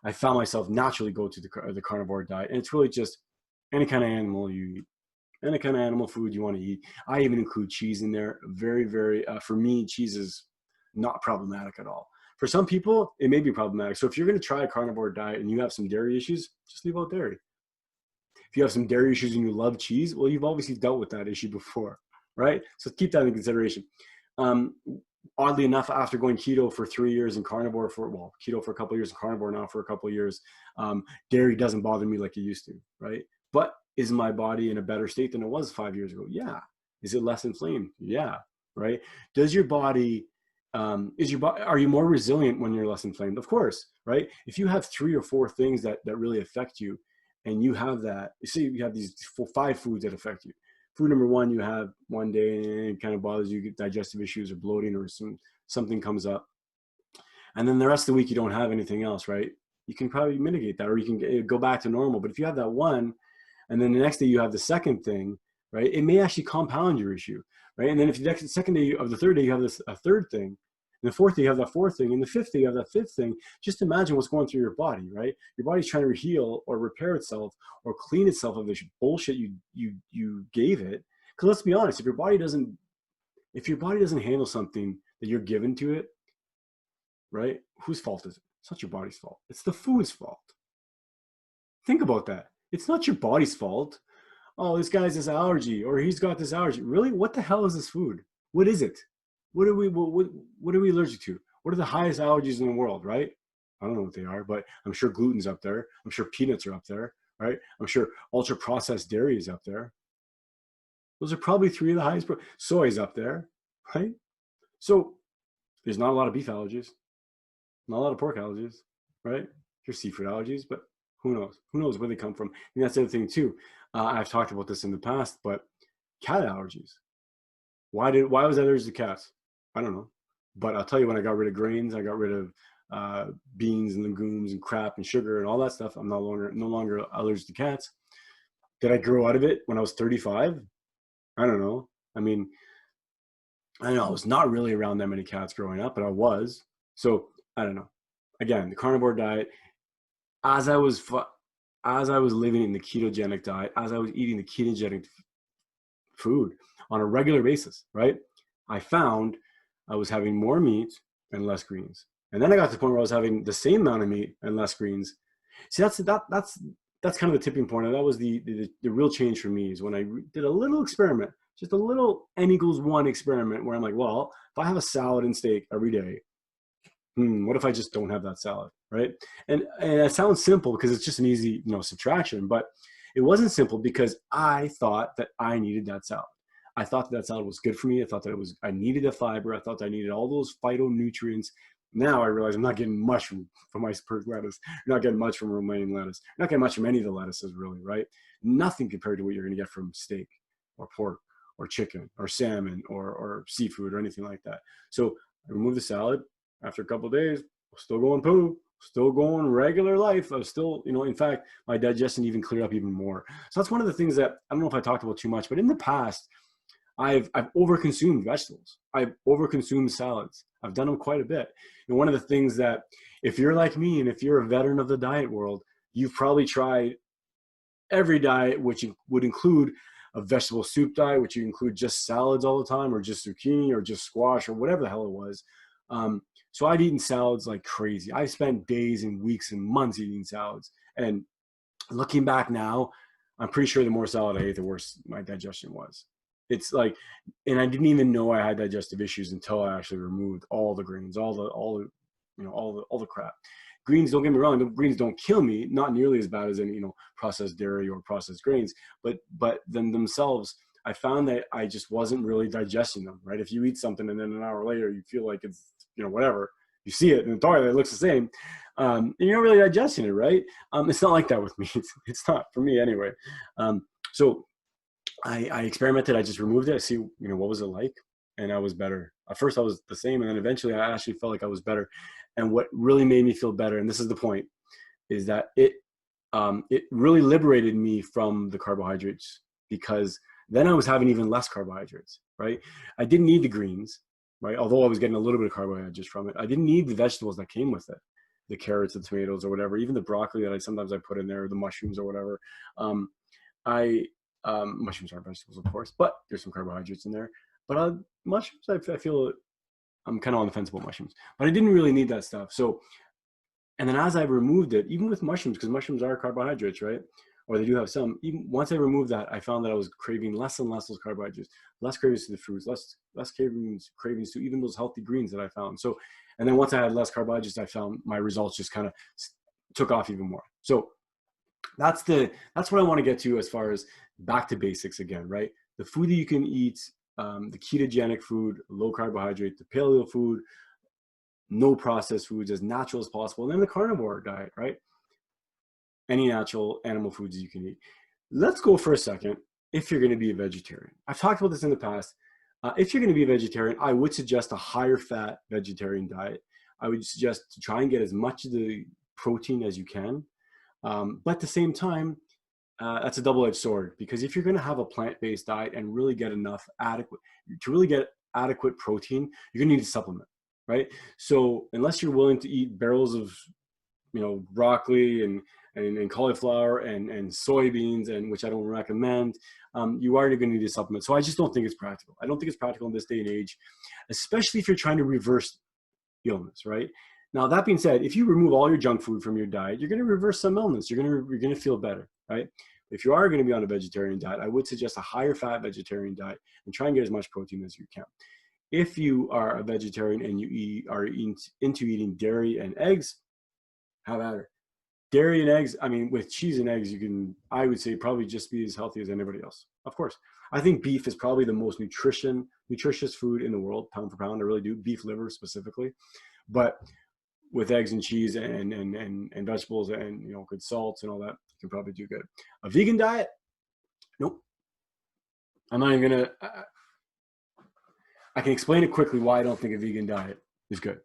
A: I found myself naturally go to the carnivore diet. And it's really just any kind of animal you eat, any kind of animal food you want to eat. I even include cheese in there. Very, very, for me, cheese is not problematic at all. For some people, it may be problematic. So if you're going to try a carnivore diet and you have some dairy issues, just leave out dairy. If you have some dairy issues and you love cheese, well, you've obviously dealt with that issue before, right? So keep that in consideration. Oddly enough, after going keto for 3 years and carnivore keto for a couple of years and carnivore now for a couple of years, dairy doesn't bother me like it used to, right? But is my body in a better state than it was 5 years ago? Yeah. Is it less inflamed? Yeah. Right. Does your body, are you more resilient when you're less inflamed? Of course, right? If you have 3 or 4 things that really affect you, and you have that, say you have these 5 foods that affect you. Food number 1, you have one day and it kind of bothers you, get digestive issues or bloating or something comes up. And then the rest of the week, you don't have anything else, right? You can probably mitigate that, or you can go back to normal. But if you have that one, and then the next day you have the second thing, right? It may actually compound your issue, right? And then if the second day of the third day, you have a third thing. And the fourth day, you have that fourth thing. And the fifth day, you have that fifth thing. Just imagine what's going through your body, right? Your body's trying to heal or repair itself or clean itself of this bullshit you gave it, Because let's be honest, if your body doesn't handle something that you're given to it, right? Whose fault is it? It's not your body's fault. It's the food's fault. Think about that. It's not your body's fault. Oh, this guy has this allergy, or he's got this allergy. Really? What the hell is this food? What is it? What are we allergic to? What are the highest allergies in the world, right? I don't know what they are, but I'm sure gluten's up there. I'm sure peanuts are up there, right? I'm sure ultra processed dairy is up there. Those are probably 3 of the highest. Soy's up there, right? So there's not a lot of beef allergies, not a lot of pork allergies, right? There's seafood allergies, but who knows? Who knows where they come from? And that's the other thing too. I've talked about this in the past, but cat allergies. Why was I allergic to cats? I don't know. But I'll tell you, when I got rid of grains, I got rid of beans and legumes and crap and sugar and all that stuff. I'm no longer allergic to cats. Did I grow out of it when I was 35? I don't know. I mean, I know I was not really around that many cats growing up, but I was. So I don't know. Again, the carnivore diet, as I was living in the ketogenic diet, as I was eating the ketogenic food on a regular basis, right? I found I was having more meat and less greens. And then I got to the point where I was having the same amount of meat and less greens. See, that's kind of the tipping point. And that was the real change for me, is when I did a little experiment, just a little N=1 experiment, where I'm like, well, if I have a salad and steak every day, what if I just don't have that salad, right? And it sounds simple because it's just an easy, subtraction, but it wasn't simple because I thought that I needed that salad. I thought that salad was good for me. I thought that I needed the fiber. I thought I needed all those phytonutrients. Now I realize I'm not getting much from iceberg lettuce. You're not getting much from romaine lettuce. You're not getting much from any of the lettuces, really, right? Nothing compared to what you're going to get from steak or pork or chicken or salmon or seafood or anything like that. So I removed the salad. After a couple of days, still going poo, still going regular life. I was still, in fact, my digestion even cleared up even more. So that's one of the things that I don't know if I talked about too much, but in the past, I've overconsumed vegetables. I've overconsumed salads. I've done them quite a bit. And one of the things that, if you're like me and if you're a veteran of the diet world, you've probably tried every diet, which would include a vegetable soup diet, which you include just salads all the time, or just zucchini, or just squash, or whatever the hell it was. So I've eaten salads like crazy. I spent days and weeks and months eating salads. And looking back now, I'm pretty sure the more salad I ate, the worse my digestion was. It's like, and I didn't even know I had digestive issues until I actually removed all the greens, all the crap. Greens, don't get me wrong, the greens don't kill me, not nearly as bad as any, processed dairy or processed grains, but them themselves, I found that I just wasn't really digesting them, right? If you eat something and then an hour later you feel like it's, whatever, you see it in the toilet, it looks the same, and you're not really digesting it, right? It's not like that with me. It's not for me anyway. So I experimented. I just removed it. I see, what was it like? And I was better. At first I was the same, and then eventually I actually felt like I was better. And what really made me feel better, and this is the point, is that it really liberated me from the carbohydrates, because then I was having even less carbohydrates, right? I didn't need the greens, right? Although I was getting a little bit of carbohydrates from it. I didn't need the vegetables that came with it, the carrots, the tomatoes, or whatever, even the broccoli that sometimes I put in there, or the mushrooms or whatever. Mushrooms aren't vegetables, of course, but there's some carbohydrates in there. But mushrooms, I feel I'm kind of on the fence about mushrooms, but I didn't really need that stuff. So, and then as I removed it, even with mushrooms, because mushrooms are carbohydrates, right? Or they do have some. Even once I removed that, I found that I was craving less and less those carbohydrates, less cravings to the fruits, less cravings to even those healthy greens that I found. So, and then once I had less carbohydrates, I found my results just kind of took off even more. So that's what I want to get to as far as back to basics again, right? The food that you can eat, the ketogenic food, low carbohydrate, the paleo food, no processed foods, as natural as possible, and then the carnivore diet, right? Any natural animal foods you can eat. Let's go for a second. If you're going to be a vegetarian, I've talked about this in the past. If you're going to be a vegetarian, I would suggest a higher fat vegetarian diet. I would suggest to try and get as much of the protein as you can. But at the same time, that's a double-edged sword, because if you're going to have a plant-based diet and really get adequate protein, you're going to need to supplement, right? So unless you're willing to eat barrels of, broccoli and and cauliflower and soybeans, and which I don't recommend, you are going to need a supplement. So I just don't think it's practical. I don't think it's practical in this day and age, especially if you're trying to reverse illness, right? Now, that being said, if you remove all your junk food from your diet, you're going to reverse some illness. You're going to feel better, right? If you are going to be on a vegetarian diet, I would suggest a higher fat vegetarian diet and try and get as much protein as you can. If you are a vegetarian and you are into eating dairy and eggs, have at it. Dairy and eggs, I mean, with cheese and eggs, you can, I would say, probably just be as healthy as anybody else. Of course. I think beef is probably the most nutritious food in the world, pound for pound. I really do. Beef liver specifically. But with eggs and cheese and vegetables and, you know, good salts and all that, you can probably do good. A vegan diet? Nope. I'm not even going to, I can explain it quickly why I don't think a vegan diet is good.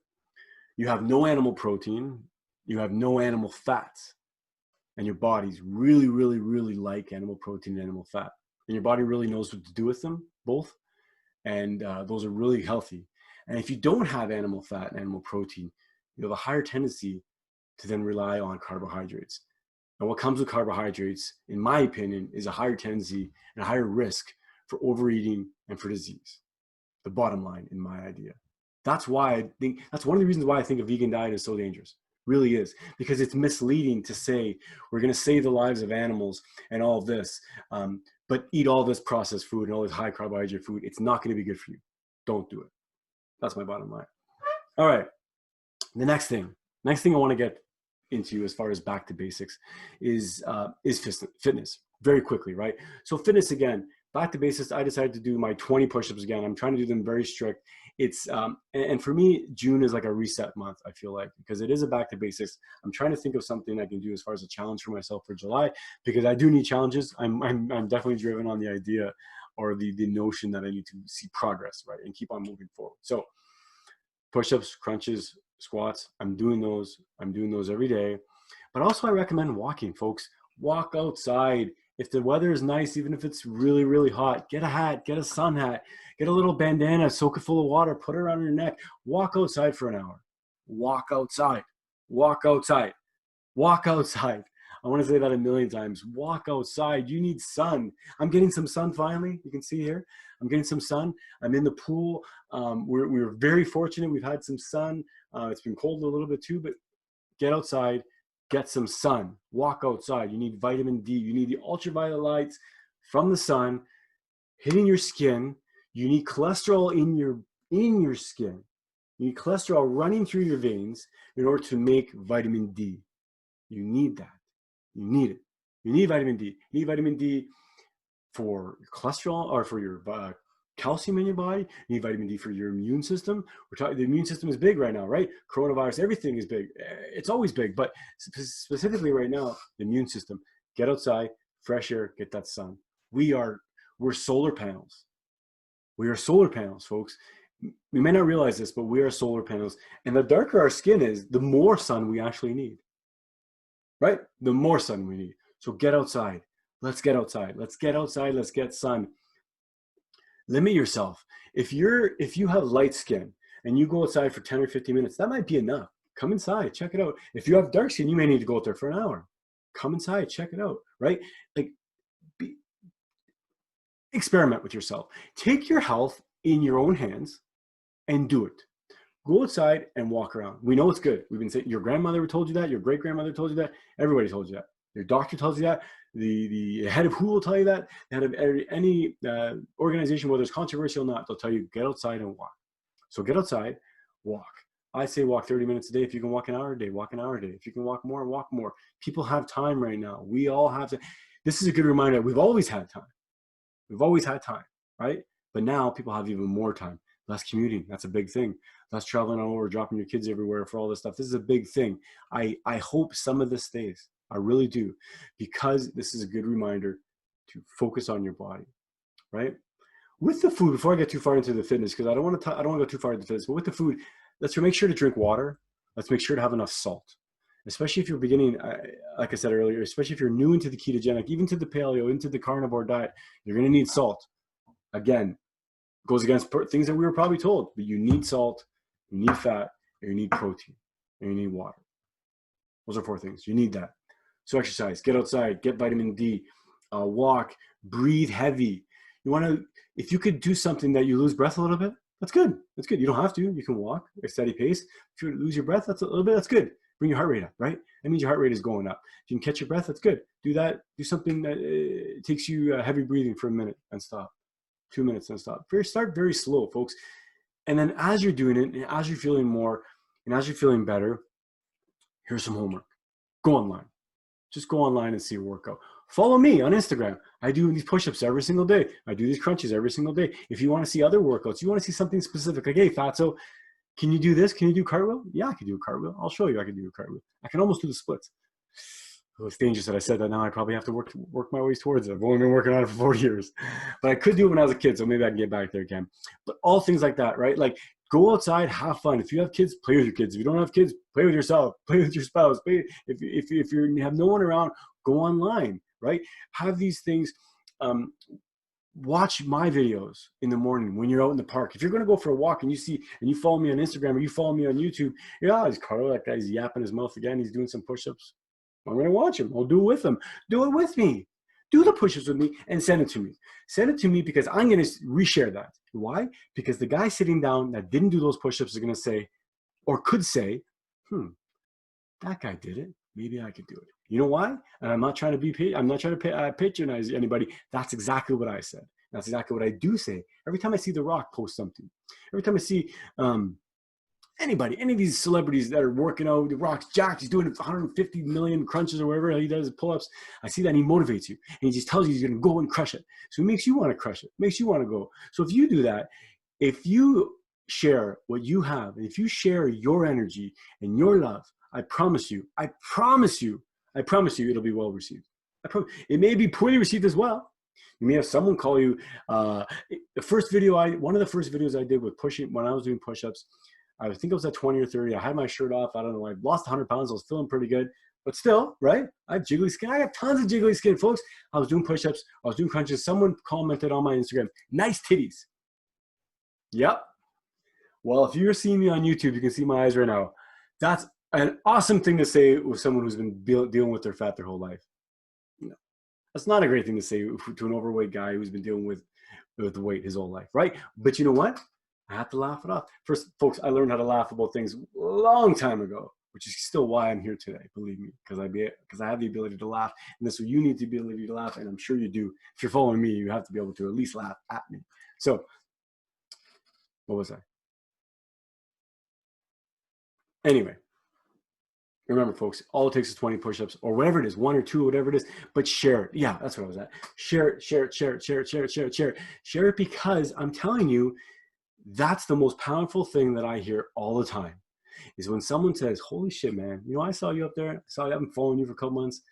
A: You have no animal protein. You have no animal fats, and your body's really, really, really like animal protein and animal fat, and your body really knows what to do with them both, and those are really healthy. And if you don't have animal fat and animal protein, you have a higher tendency to then rely on carbohydrates. And what comes with carbohydrates, in my opinion, is a higher tendency and a higher risk for overeating and for disease. The bottom line, in my idea. That's why I think, that's one of the reasons why I think a vegan diet is so dangerous. Really is, because it's misleading to say we're going to save the lives of animals and all of this, but eat all this processed food and all this high carbohydrate food. It's not going to be good for you. Don't do it. That's my bottom line. All right. The next thing I want to get into as far as back to basics is fitness very quickly, right? So fitness again, back to basics. I decided to do my 20 push-ups again. I'm trying to do them very strict. It's and for me, June is like a reset month, I feel like, because it is a back to basics. I'm trying to think of something I can do as far as a challenge for myself for July, because I do need challenges. I'm definitely driven on the idea or the notion that I need to see progress, right, and keep on moving forward. So push-ups, crunches, squats, I'm doing those every day. But also I recommend walking, folks. Walk outside. If the weather is nice, even if it's really, really hot, get a hat, get a sun hat, get a little bandana, soak it full of water, put it around your neck, walk outside for an hour. Walk outside, walk outside, walk outside. I want to say that a million times. Walk outside. You need sun. I'm getting some sun finally. You can see here. I'm getting some sun. I'm in the pool. We're very fortunate. We've had some sun. It's been cold a little bit too, but get outside. Get some sun. Walk outside. You need vitamin D. You need the ultraviolet lights from the sun hitting your skin. You need cholesterol in your skin. You need cholesterol running through your veins in order to make vitamin D. You need that. You need it. You need vitamin D. You need vitamin D for your cholesterol or for your calcium in your body. You need vitamin D for your immune system. The immune system is big right now, right? Coronavirus, everything is big. It's always big, but specifically right now, the immune system. Get outside, fresh air, get that sun. We're solar panels. We are solar panels, folks. We may not realize this, but we are solar panels. And the darker our skin is, the more sun we actually need, right? The more sun we need. So get outside. Let's get outside. Let's get outside. Let's get sun. Limit yourself. If you have light skin and you go outside for 10 or 15 minutes, that might be enough. Come inside, check it out. If you have dark skin, you may need to go out there for an hour. Come inside, check it out, right? Like, experiment with yourself. Take your health in your own hands and do it. Go outside and walk around. We know it's good. We've been saying, your grandmother told you that, your great grandmother told you that, everybody told you that. Your doctor tells you that. The head of WHO will tell you that. The head of any organization, whether it's controversial or not, they'll tell you, get outside and walk. So get outside, walk. I say walk 30 minutes a day. If you can walk an hour a day, walk an hour a day. If you can walk more, walk more. People have time right now. We all have to. This is a good reminder. We've always had time. We've always had time, right? But now people have even more time. Less commuting, that's a big thing. Less traveling all over, dropping your kids everywhere for all this stuff. This is a big thing. I hope some of this stays. I really do, because this is a good reminder to focus on your body, right? With the food, before I get too far into the fitness, because I don't want to go too far into fitness, but with the food, let's make sure to drink water. Let's make sure to have enough salt, especially if you're beginning, like I said earlier, especially if you're new into the ketogenic, even to the paleo, into the carnivore diet, you're going to need salt. Again, goes against things that we were probably told, but you need salt, you need fat, and you need protein, and you need water. Those are 4 things. You need that. So exercise, get outside, get vitamin D, walk, breathe heavy. You want to, if you could do something that you lose breath a little bit, that's good. That's good. You don't have to. You can walk at a steady pace. If you lose your breath, that's a little bit, that's good. Bring your heart rate up, right? That means your heart rate is going up. If you can catch your breath, that's good. Do that. Do something that takes you heavy breathing for a minute and stop. 2 minutes and stop. Start very slow, folks. And then as you're doing it, and as you're feeling more, and as you're feeling better, here's some homework. Go online. Just go online and see a workout. Follow me on Instagram. I do these push-ups every single day. I do these crunches every single day. If you want to see other workouts, you want to see something specific, like, hey, Fatso, can you do this? Can you do cartwheel? Yeah, I can do a cartwheel. I'll show you I can do a cartwheel. I can almost do the splits. Oh, it's dangerous that I said that now. I probably have to work my ways towards it. I've only been working on it for 40 years. But I could do it when I was a kid, so maybe I can get back there again. But all things like that, right? Like, go outside, have fun. If you have kids, play with your kids. If you don't have kids, play with yourself. Play with your spouse. If you have no one around, go online, right? Have these things. Watch my videos in the morning when you're out in the park. If you're going to go for a walk and you follow me on Instagram or you follow me on YouTube, it's Carlo, that guy's yapping his mouth again. He's doing some push-ups. I'm going to watch him. I'll do it with him. Do it with me. Do the push-ups with me and send it to me. Send it to me because I'm going to reshare that. Why? Because the guy sitting down that didn't do those push-ups is going to say, or could say, that guy did it. Maybe I could do it. You know why? And I'm not trying to patronize anybody. That's exactly what I said. That's exactly what I do say. Every time I see The Rock post something, every time I see any of these celebrities that are working out, The Rock's jacked, he's doing 150 million crunches or whatever he does, pull-ups, I see that and he motivates you. And he just tells you he's going to go and crush it. So it makes you want to crush it, makes you want to go. So if you do that, if you share what you have, and if you share your energy and your love, I promise you, it'll be well received. It may be poorly received as well. You may have someone call you. One of the first videos I did with pushing, when I was doing push-ups, I think it was at 20 or 30. I had my shirt off. I don't know. I lost 100 pounds. I was feeling pretty good. But still, right? I have jiggly skin. I have tons of jiggly skin, folks. I was doing push-ups. I was doing crunches. Someone commented on my Instagram, nice titties. Yep. Well, if you're seeing me on YouTube, you can see my eyes right now. That's an awesome thing to say with someone who's been dealing with their fat their whole life. No, that's not a great thing to say to an overweight guy who's been dealing with weight his whole life, right? But you know what? I have to laugh it off. First, folks, I learned how to laugh about things a long time ago, which is still why I'm here today, believe me, because I have the ability to laugh. And this, so you need the ability to laugh, and I'm sure you do. If you're following me, you have to be able to at least laugh at me. So, what was I? Anyway, remember, folks, all it takes is 20 push-ups or whatever it is, 1 or 2, whatever it is, but share it. Yeah, that's what I was at. Share it because I'm telling you, that's the most powerful thing that I hear all the time is when someone says, holy shit, man, I saw you up there. I saw you. I've been following you for a couple months.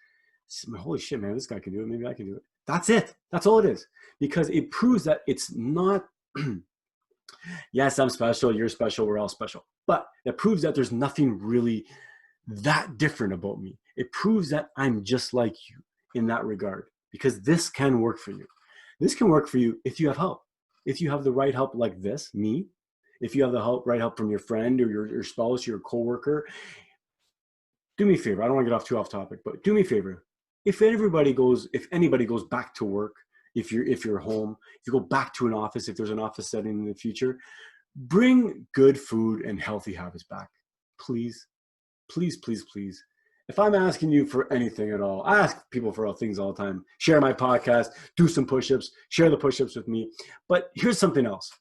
A: Holy shit, man, this guy can do it. Maybe I can do it. That's it. That's all it is. Because it proves that it's not, yes, I'm special. You're special. We're all special. But it proves that there's nothing really that different about me. It proves that I'm just like you in that regard, because this can work for you. This can work for you if you have help. If you have the right help like this, me, if you have the right help from your friend or your spouse, your coworker, do me a favor. I don't want to get too off topic, but do me a favor. If anybody goes back to work, if you're home, if you go back to an office, if there's an office setting in the future, bring good food and healthy habits back. Please, please, please, please. If I'm asking you for anything at all, I ask people for things all the time. Share my podcast, do some push-ups, share the push-ups with me. But here's something else.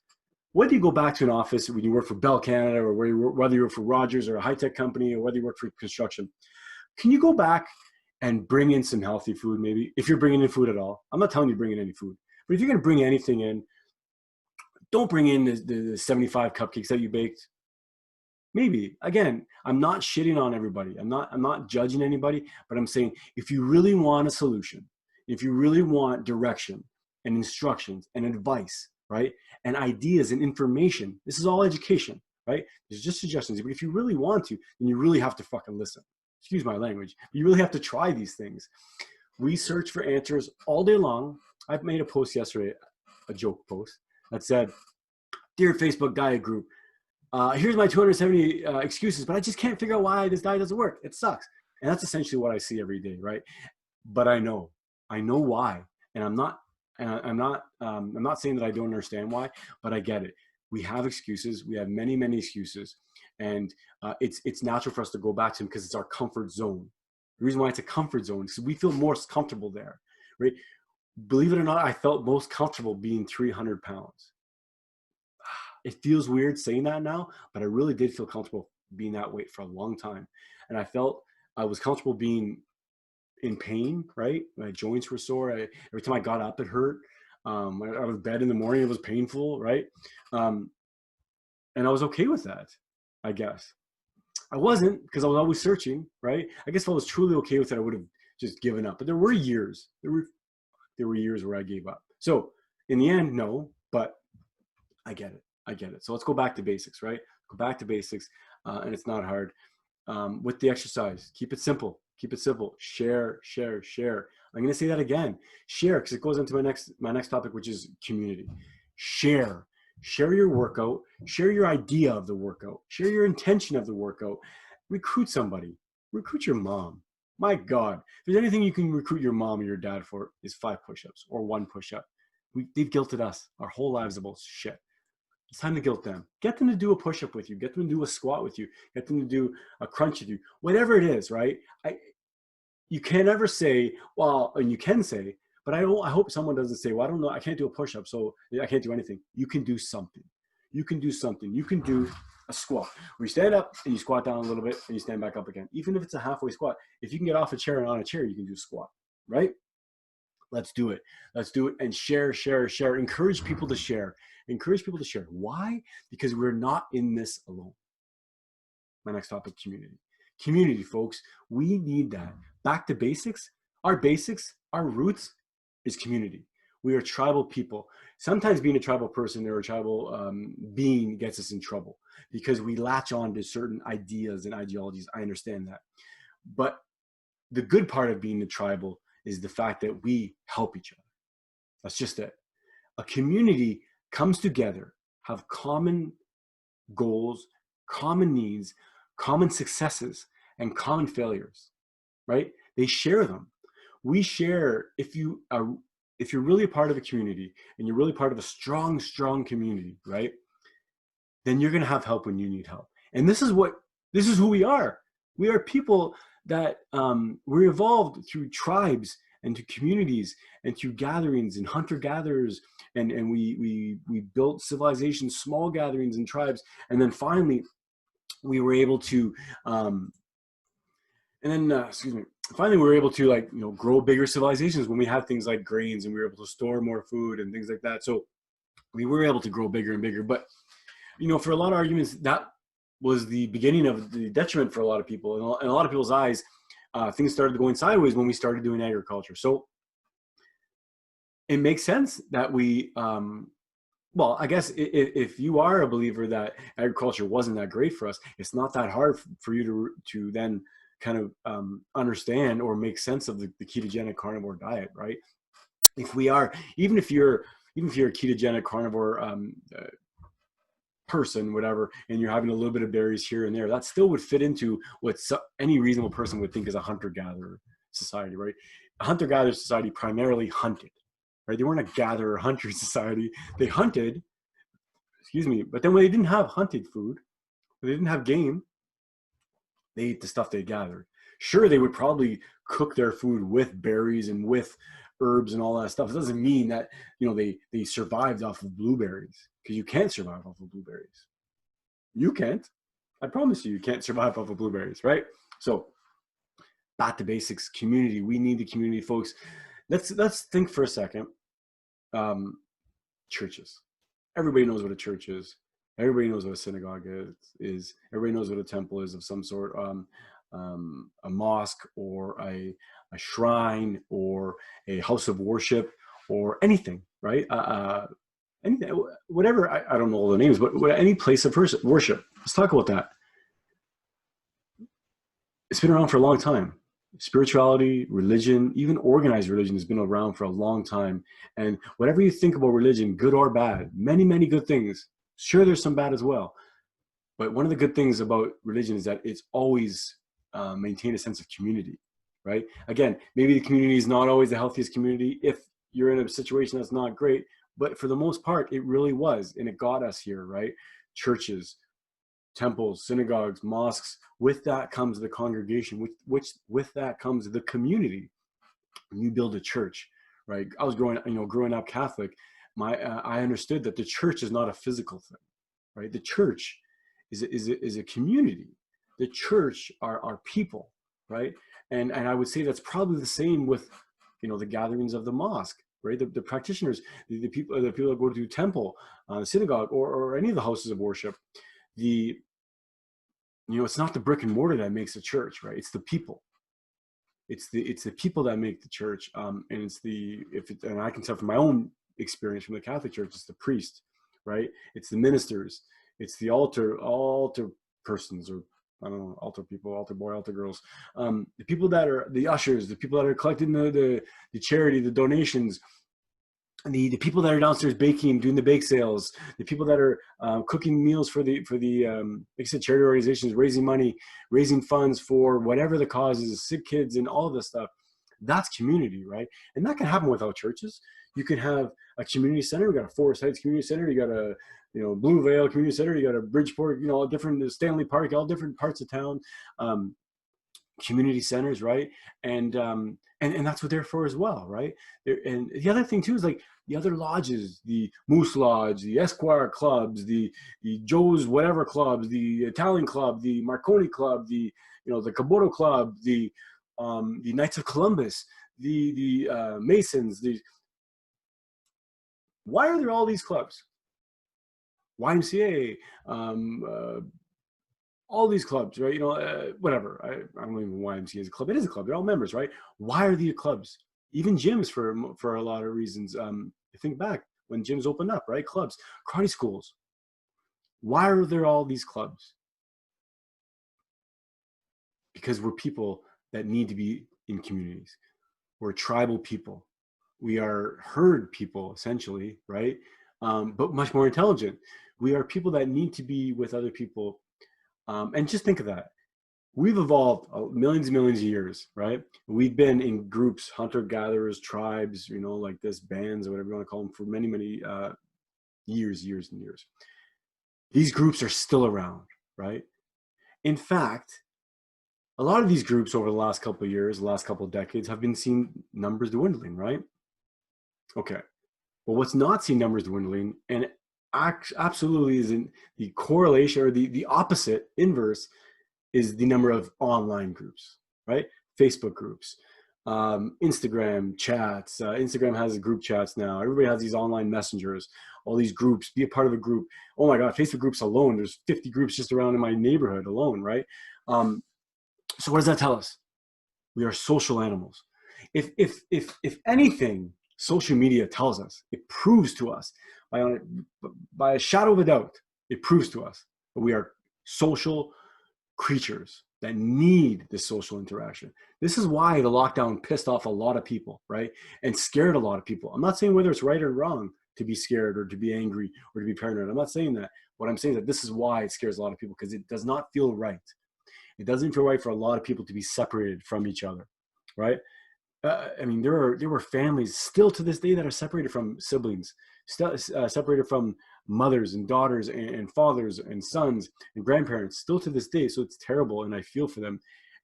A: Whether you go back to an office when you work for Bell Canada or whether you work for Rogers or a high-tech company or whether you work for construction, can you go back and bring in some healthy food maybe? If you're bringing in food at all. I'm not telling you to bring in any food. But if you're going to bring anything in, don't bring in the 75 cupcakes that you baked. Maybe. Again, I'm not shitting on everybody. I'm not judging anybody, but I'm saying if you really want a solution, if you really want direction and instructions and advice, right? And ideas and information, this is all education, right? There's just suggestions. But if you really want to, then you really have to fucking listen. Excuse my language. But you really have to try these things. We search for answers all day long. I've made a post yesterday, a joke post, that said, "Dear Facebook diet group, here's my 270 excuses, but I just can't figure out why this diet doesn't work. It sucks." And that's essentially what I see every day, right? But I know why. And I'm not saying that I don't understand why, but I get it. We have excuses. We have many, many excuses. And it's natural for us to go back to them because it's our comfort zone. The reason why it's a comfort zone is we feel more comfortable there, right? Believe it or not, I felt most comfortable being 300 pounds. It feels weird saying that now, but I really did feel comfortable being that weight for a long time. And I felt I was comfortable being in pain, right? My joints were sore. Every time I got up, it hurt. When I was in bed in the morning, it was painful, right? And I was okay with that, I guess. I wasn't, because I was always searching, right? I guess if I was truly okay with it, I would have just given up. But there were years. There were years where I gave up. So in the end, no, but I get it. I get it. So let's go back to basics, right? Go back to basics, and it's not hard. With the exercise, keep it simple. Keep it simple. Share, share, share. I'm going to say that again. Share, because it goes into my next topic, which is community. Share. Share your workout. Share your idea of the workout. Share your intention of the workout. Recruit somebody. Recruit your mom. My God, if there's anything you can recruit your mom or your dad for, is 5 push-ups or 1 push-up. They've guilted us our whole lives about shit. It's time to guilt them. Get them to do a push-up with you. Get them to do a squat with you. Get them to do a crunch with you. Whatever it is, right? You can't ever say, well, and you can say, but I hope someone doesn't say, well, I don't know, I can't do a push-up, so I can't do anything. You can do something. You can do something. You can do a squat where you stand up and you squat down a little bit and you stand back up again. Even if it's a halfway squat, if you can get off a chair and on a chair, you can do a squat, right? Let's do it. Let's do it and share, share, share. Encourage people to share. Encourage people to share. Why? Because we're not in this alone. My next topic, community. Community, folks. We need that. Back to basics. Our roots is community. We are tribal people. Sometimes being a tribal person or a tribal being gets us in trouble because we latch on to certain ideas and ideologies. I understand that. But the good part of being a tribal is the fact that we help each other. That's just it. A community comes together, have common goals, common needs, common successes, and common failures, right? They share them. We share, if you're really a part of a community and you're really part of a strong, strong community, right? Then you're going to have help when you need help. And this is who we are. We are people that we're evolved through tribes and to communities and through gatherings and hunter-gatherers, and we built civilizations, small gatherings and tribes, and then finally we were able to finally we were able to grow bigger civilizations when we had things like grains and we were able to store more food and things like that. So we were able to grow bigger and bigger. But for a lot of arguments, that was the beginning of the detriment for a lot of people. And in a lot of people's eyes, things started going sideways when we started doing agriculture. So it makes sense that we, I guess if you are a believer that agriculture wasn't that great for us, it's not that hard for you to then kind of understand or make sense of the ketogenic carnivore diet, right? Even if you're a ketogenic carnivore person, whatever, and you're having a little bit of berries here and there, that still would fit into what any reasonable person would think is a hunter-gatherer society, right? A hunter-gatherer society primarily hunted, right? They weren't a gatherer-hunter society. They hunted, but then when they didn't have hunted food, when they didn't have game, they ate the stuff they gathered. Sure, they would probably cook their food with berries and with herbs and all that stuff. It doesn't mean that they survived off of blueberries, because you can't survive off of blueberries. You can't. I promise you can't survive off of blueberries, right? So back to basics, community. We need the community, folks. Let's think for a second. Churches. Everybody knows what a church is. Everybody knows what a synagogue is. Everybody knows what a temple is of some sort. A mosque or a shrine or a house of worship or anything, right? Anything, whatever. I don't know all the names, but any place of worship. Let's talk about that. It's been around for a long time. Spirituality, religion, even organized religion has been around for a long time. And whatever you think about religion, good or bad, many, many good things. Sure, there's some bad as well. But one of the good things about religion is that it's always maintain a sense of community, right? Again, maybe the community is not always the healthiest community if you're in a situation that's not great, but for the most part, it really was, and it got us here, right? Churches, temples, synagogues, mosques. With that comes the congregation. With that comes the community. When you build a church, right? I was growing up Catholic. I understood that the church is not a physical thing, right? The church is a community. The church are people, right? And I would say that's probably the same with, the gatherings of the mosque, right? The practitioners, the people that go to temple, synagogue, or any of the houses of worship. It's not the brick and mortar that makes a church, right? It's the people. It's the people that make the church, and and I can tell from my own experience from the Catholic Church, it's the priest, right? It's the ministers, it's the altar persons, or I don't know, altar people, altar boy, altar girls, the people that are the ushers, the people that are collecting the charity, the donations, the people that are downstairs baking, doing the bake sales, the people that are cooking meals for the like I said, charity organizations, raising money, raising funds for whatever the cause is, sick kids and all of this stuff. That's community, right? And that can happen without churches. You can have a community center. We got a Forest Heights Community Center. You got a Blue Vale Community Center. You got a Bridgeport. All different Stanley Park, all different parts of town. Community centers, right? And that's what they're for as well, right? And the other thing too is like the other lodges, the Moose Lodge, the Esquire clubs, the Joe's whatever clubs, the Italian club, the Marconi club, the Caboto club, the Knights of Columbus, the Masons. Why are there all these clubs? YMCA, all these clubs, right? Whatever. I don't even know why YMCA is a club. It is a club. They're all members, right? Why are these clubs? Even gyms for a lot of reasons. Think back when gyms opened up, right? Clubs, karate schools. Why are there all these clubs? Because we're people that need to be in communities. We're tribal people. We are herd people, essentially, right? But much more intelligent. We are people that need to be with other people. And just think of that. We've evolved millions and millions of years, right? We've been in groups, hunter-gatherers, tribes, like this, bands, or whatever you want to call them, for many, many years and years. These groups are still around, right? In fact, a lot of these groups over the last couple of years, the last couple of decades, have been seeing numbers dwindling, right? Okay. Well, what's not seeing numbers dwindling, and absolutely isn't the correlation, or the opposite, inverse, is the number of online groups, right? Facebook groups, Instagram chats. Instagram has group chats now. Everybody has these online messengers, all these groups. Be a part of a group. Oh my God, Facebook groups alone, there's 50 groups just around in my neighborhood alone, right? So what does that tell us? We are social animals. If anything, social media tells us, it proves to us, by a shadow of a doubt, it proves to us that we are social creatures that need this social interaction. This is why the lockdown pissed off a lot of people, right? And scared a lot of people. I'm not saying whether it's right or wrong to be scared or to be angry or to be paranoid. I'm not saying that. What I'm saying is that this is why it scares a lot of people, because it does not feel right. It doesn't feel right for a lot of people to be separated from each other, right? There were families still to this day that are separated from siblings, still separated from mothers and daughters and fathers and sons and grandparents, still to this day. So it's terrible, and I feel for them,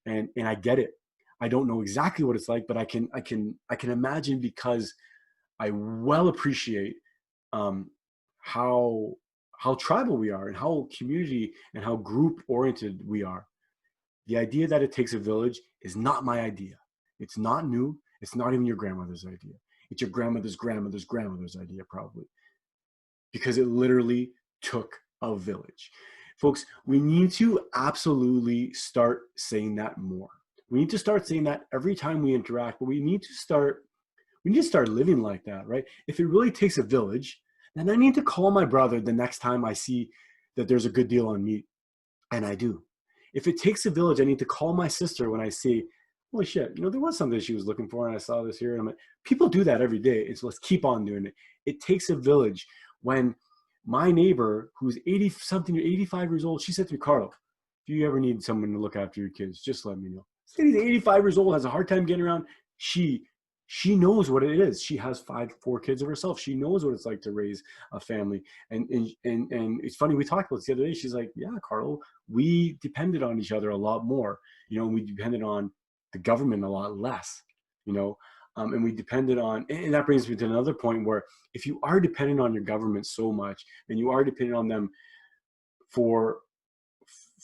A: and I get it. I don't know exactly what it's like, but I can imagine, because I well appreciate how tribal we are, and how community and how group oriented we are. The idea that it takes a village is not my idea. It's not new. It's not even your grandmother's idea. It's your grandmother's grandmother's grandmother's idea, probably. Because it literally took a village. Folks, we need to absolutely start saying that more. We need to start saying that every time we interact, but we need to start living like that, right? If it really takes a village, then I need to call my brother the next time I see that there's a good deal on meat. And I do. If it takes a village, I need to call my sister when I see, holy shit, there was something she was looking for, and I saw this here. And I'm like, people do that every day. And so let's keep on doing it. It takes a village. When my neighbor, who's 80-something or 85 years old, she said to me, Carlo, if you ever need someone to look after your kids, just let me know. This lady's 85 years old, has a hard time getting around. She knows what it is. She has four kids of herself. She knows what it's like to raise a family. And it's funny, we talked about this the other day. She's like, yeah, Carlo, we depended on each other a lot more. You know, we depended on the government a lot less, you know, and we depended on, and that brings me to another point where if you are dependent on your government so much and you are dependent on them for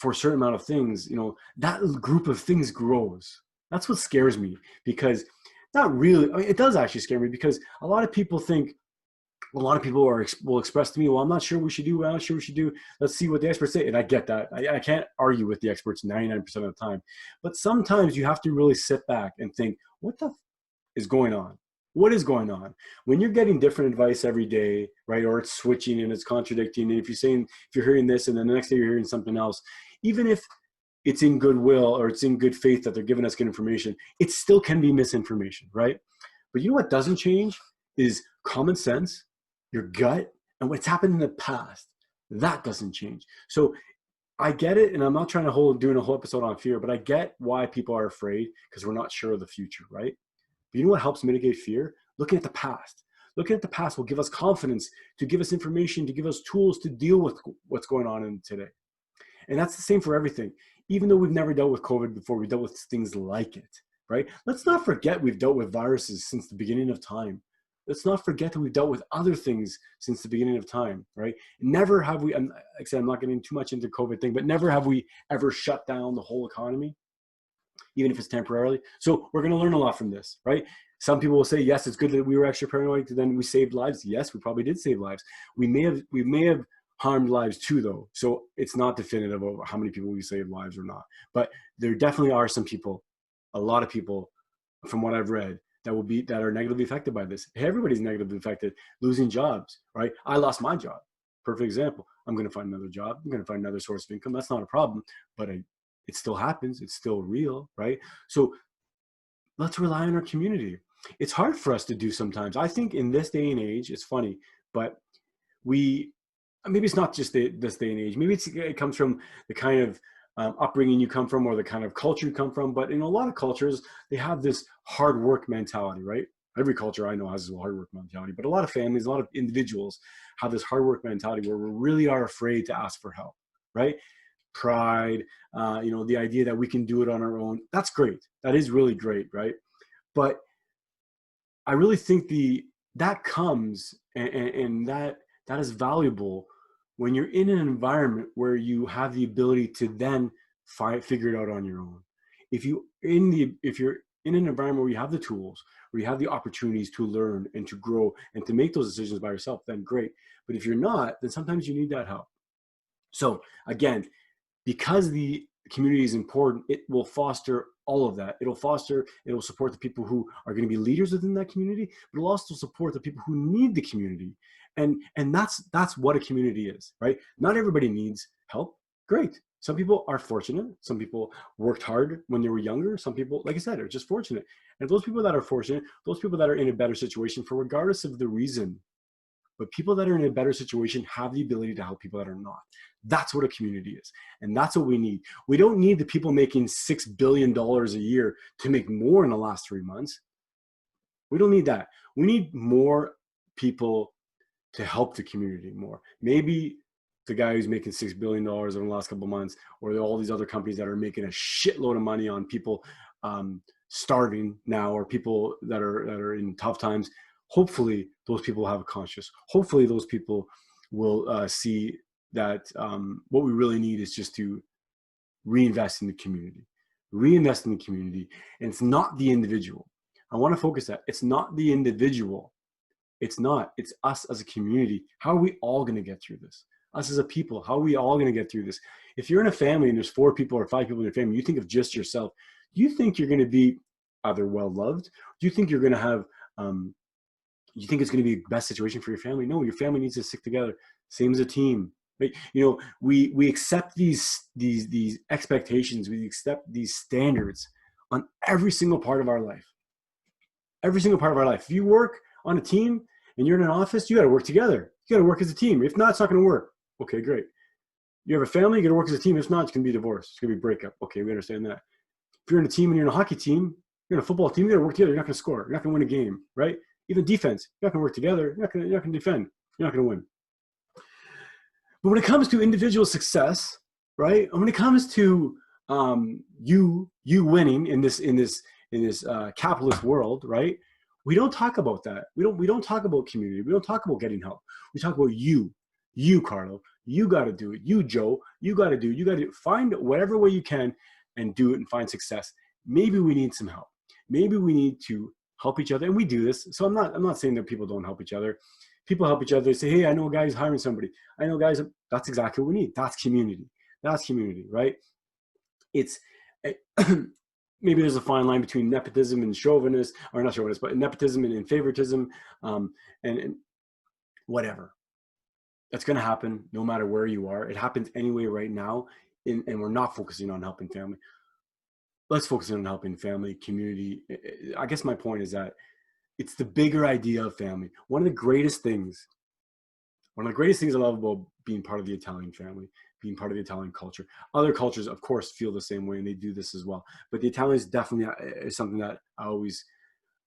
A: a certain amount of things, you know, that group of things grows. That's what scares me, because not really, I mean, it does actually scare me, because a lot of people will express to me, well, I'm not sure we should do, let's see what the experts say. And I get that. I can't argue with the experts 99% of the time. But sometimes you have to really sit back and think, what the is going on? What is going on? When you're getting different advice every day, right? Or it's switching and it's contradicting. And if you're hearing this and then the next day you're hearing something else, even if it's in goodwill or it's in good faith that they're giving us good information, it still can be misinformation, right? But you know what doesn't change is common sense, your gut, and what's happened in the past. That doesn't change. So I get it, and I'm not trying to doing a whole episode on fear, but I get why people are afraid, because we're not sure of the future, right? But you know what helps mitigate fear? Looking at the past. Looking at the past will give us confidence, to give us information, to give us tools to deal with what's going on in today. And that's the same for everything. Even though we've never dealt with COVID before, we dealt with things like it, right? Let's not forget we've dealt with viruses since the beginning of time. Let's not forget that we've dealt with other things since the beginning of time, right? Never have we, like I said, I'm not getting too much into COVID thing, but never have we ever shut down the whole economy, even if it's temporarily. So we're going to learn a lot from this, right? Some people will say, yes, it's good that we were extra paranoid, then we saved lives. Yes, we probably did save lives. We may have harmed lives too, though. So it's not definitive of how many people we saved lives or not. But there definitely are some people, a lot of people, from what I've read, that are negatively affected by this. Everybody's negatively affected, losing jobs, right? I lost my job. Perfect example. I'm going to find another job. I'm going to find another source of income. That's not a problem, but it still happens. It's still real, right? So let's rely on our community. It's hard for us to do sometimes. I think in this day and age, it's funny, but maybe it's not just this day and age. Maybe it comes from the kind of upbringing you come from, or the kind of culture you come from. But in a lot of cultures, they have this hard work mentality, right? Every culture I know has this hard work mentality, but a lot of families, a lot of individuals have this hard work mentality where we really are afraid to ask for help, right? Pride, the idea that we can do it on our own. That's great. That is really great, right? But I really think that comes and that is valuable when you're in an environment where you have the ability to then figure it out on your own. If you're in an environment where you have the tools, where you have the opportunities to learn and to grow and to make those decisions by yourself, then great. But if you're not, then sometimes you need that help. So again, because the community is important, it will foster all of that. It'll support the people who are going to be leaders within that community, but it'll also support the people who need the community. And that's what a community is, right? Not everybody needs help. Great. Some people are fortunate. Some people worked hard when they were younger. Some people, like I said, are just fortunate. And those people that are fortunate, those people that are in a better situation, for regardless of the reason, but people that are in a better situation have the ability to help people that are not. That's what a community is. And that's what we need. We don't need the people making $6 billion a year to make more in the last 3 months. We don't need that. We need more people to help the community more. Maybe the guy who's making $6 billion in the last couple of months, or all these other companies that are making a shitload of money on people starving now, or people that are in tough times. Hopefully those people have a conscience. Hopefully those people will see that what we really need is just to reinvest in the community. Reinvest in the community. And it's not the individual. I want to focus that. It's not the individual. It's not. It's us as a community. How are we all going to get through this? Us as a people, how are we all going to get through this? If you're in a family and there's 4 people or 5 people in your family, you think of just yourself. Do you think you're going to be either well-loved? Do you think you're going to have, you think it's going to be the best situation for your family? No, your family needs to stick together. Same as a team. Right? We accept these expectations. We accept these standards on every single part of our life. Every single part of our life. If you work on a team and you're in an office, you got to work together. You got to work as a team. If not, it's not going to work. Okay, great. You have a family, you got to work as a team. If not, it's going to be divorce. It's going to be breakup. Okay, we understand that. If you're in a team and you're in a hockey team, you're in a football team, you got to work together. You're not going to score. You're not going to win a game, right? Even defense, you're not going to work together. You're not going to defend. You're not going to win. But when it comes to individual success, right? And when it comes to you winning in this capitalist world, right? We don't talk about that. We don't talk about community. We don't talk about getting help. We talk about you, Carlo. You got to do it. You, Joe. You got to find whatever way you can and do it and find success. Maybe we need some help. Maybe we need to help each other, and we do this. So I'm not saying that people don't help each other. People help each other. They say, hey, I know a guy who's hiring somebody. I know guys. That's exactly what we need. That's community. That's community, right? It's maybe there's a fine line between nepotism and chauvinist, or not chauvinist, but nepotism and favoritism, and whatever. That's going to happen no matter where you are. It happens anyway right now, and we're not focusing on helping family. Let's focus on helping family, community. I guess my point is that it's the bigger idea of family. One of the greatest things I love about being part of the Italian family, being part of the Italian culture. Other cultures, of course, feel the same way, and they do this as well. But the Italians definitely is something that I always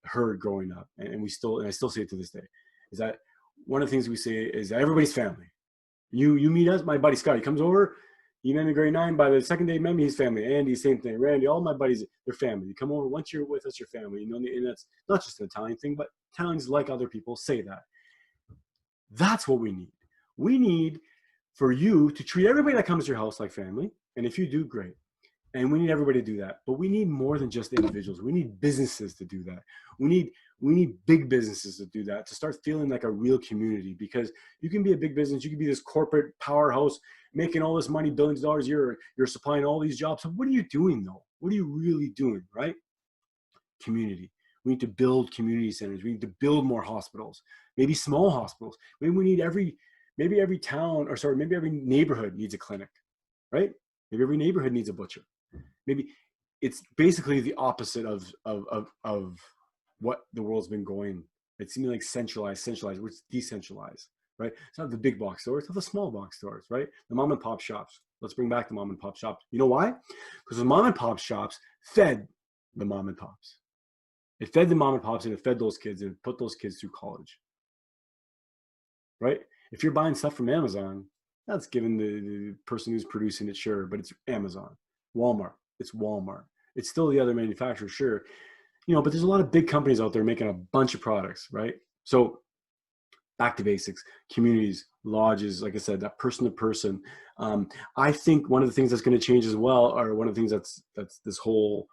A: heard growing up, and I still say it to this day, is that one of the things we say is that everybody's family. You meet us, my buddy Scott, he comes over, he met me grade 9, by the second day he met me, he's family. Andy, same thing. Randy, all my buddies, they're family. You come over, once you're with us, you're family. And that's not just an Italian thing, but Italians, like other people, say that. That's what we need. We need for you to treat everybody that comes to your house like family. And if you do, great. And we need everybody to do that. But we need more than just individuals. We need businesses to do that. We need big businesses to do that, to start feeling like a real community. Because you can be a big business, you can be this corporate powerhouse making all this money, billions of dollars a year, you're supplying all these jobs. So what are you doing though? What are you really doing, right? Community. We need to build community centers. We need to build more hospitals, maybe small hospitals. Maybe we need every neighborhood needs a clinic, right? Maybe every neighborhood needs a butcher. Maybe it's basically the opposite of what the world's been going. It seems like centralized, where it's decentralized, right? It's not the big box stores, it's not the small box stores, right? The mom and pop shops. Let's bring back the mom and pop shops. You know why? Because the mom and pop shops fed the mom and pops. It fed the mom and pops, and it fed those kids and put those kids through college, right? If you're buying stuff from Amazon, that's given the person who's producing it, sure, but it's Amazon. Walmart, it's Walmart. It's still the other manufacturer, sure. But there's a lot of big companies out there making a bunch of products, right? So back to basics, communities, lodges, like I said, that person to person. I think one of the things that's going to change as well, or one of the things that's this whole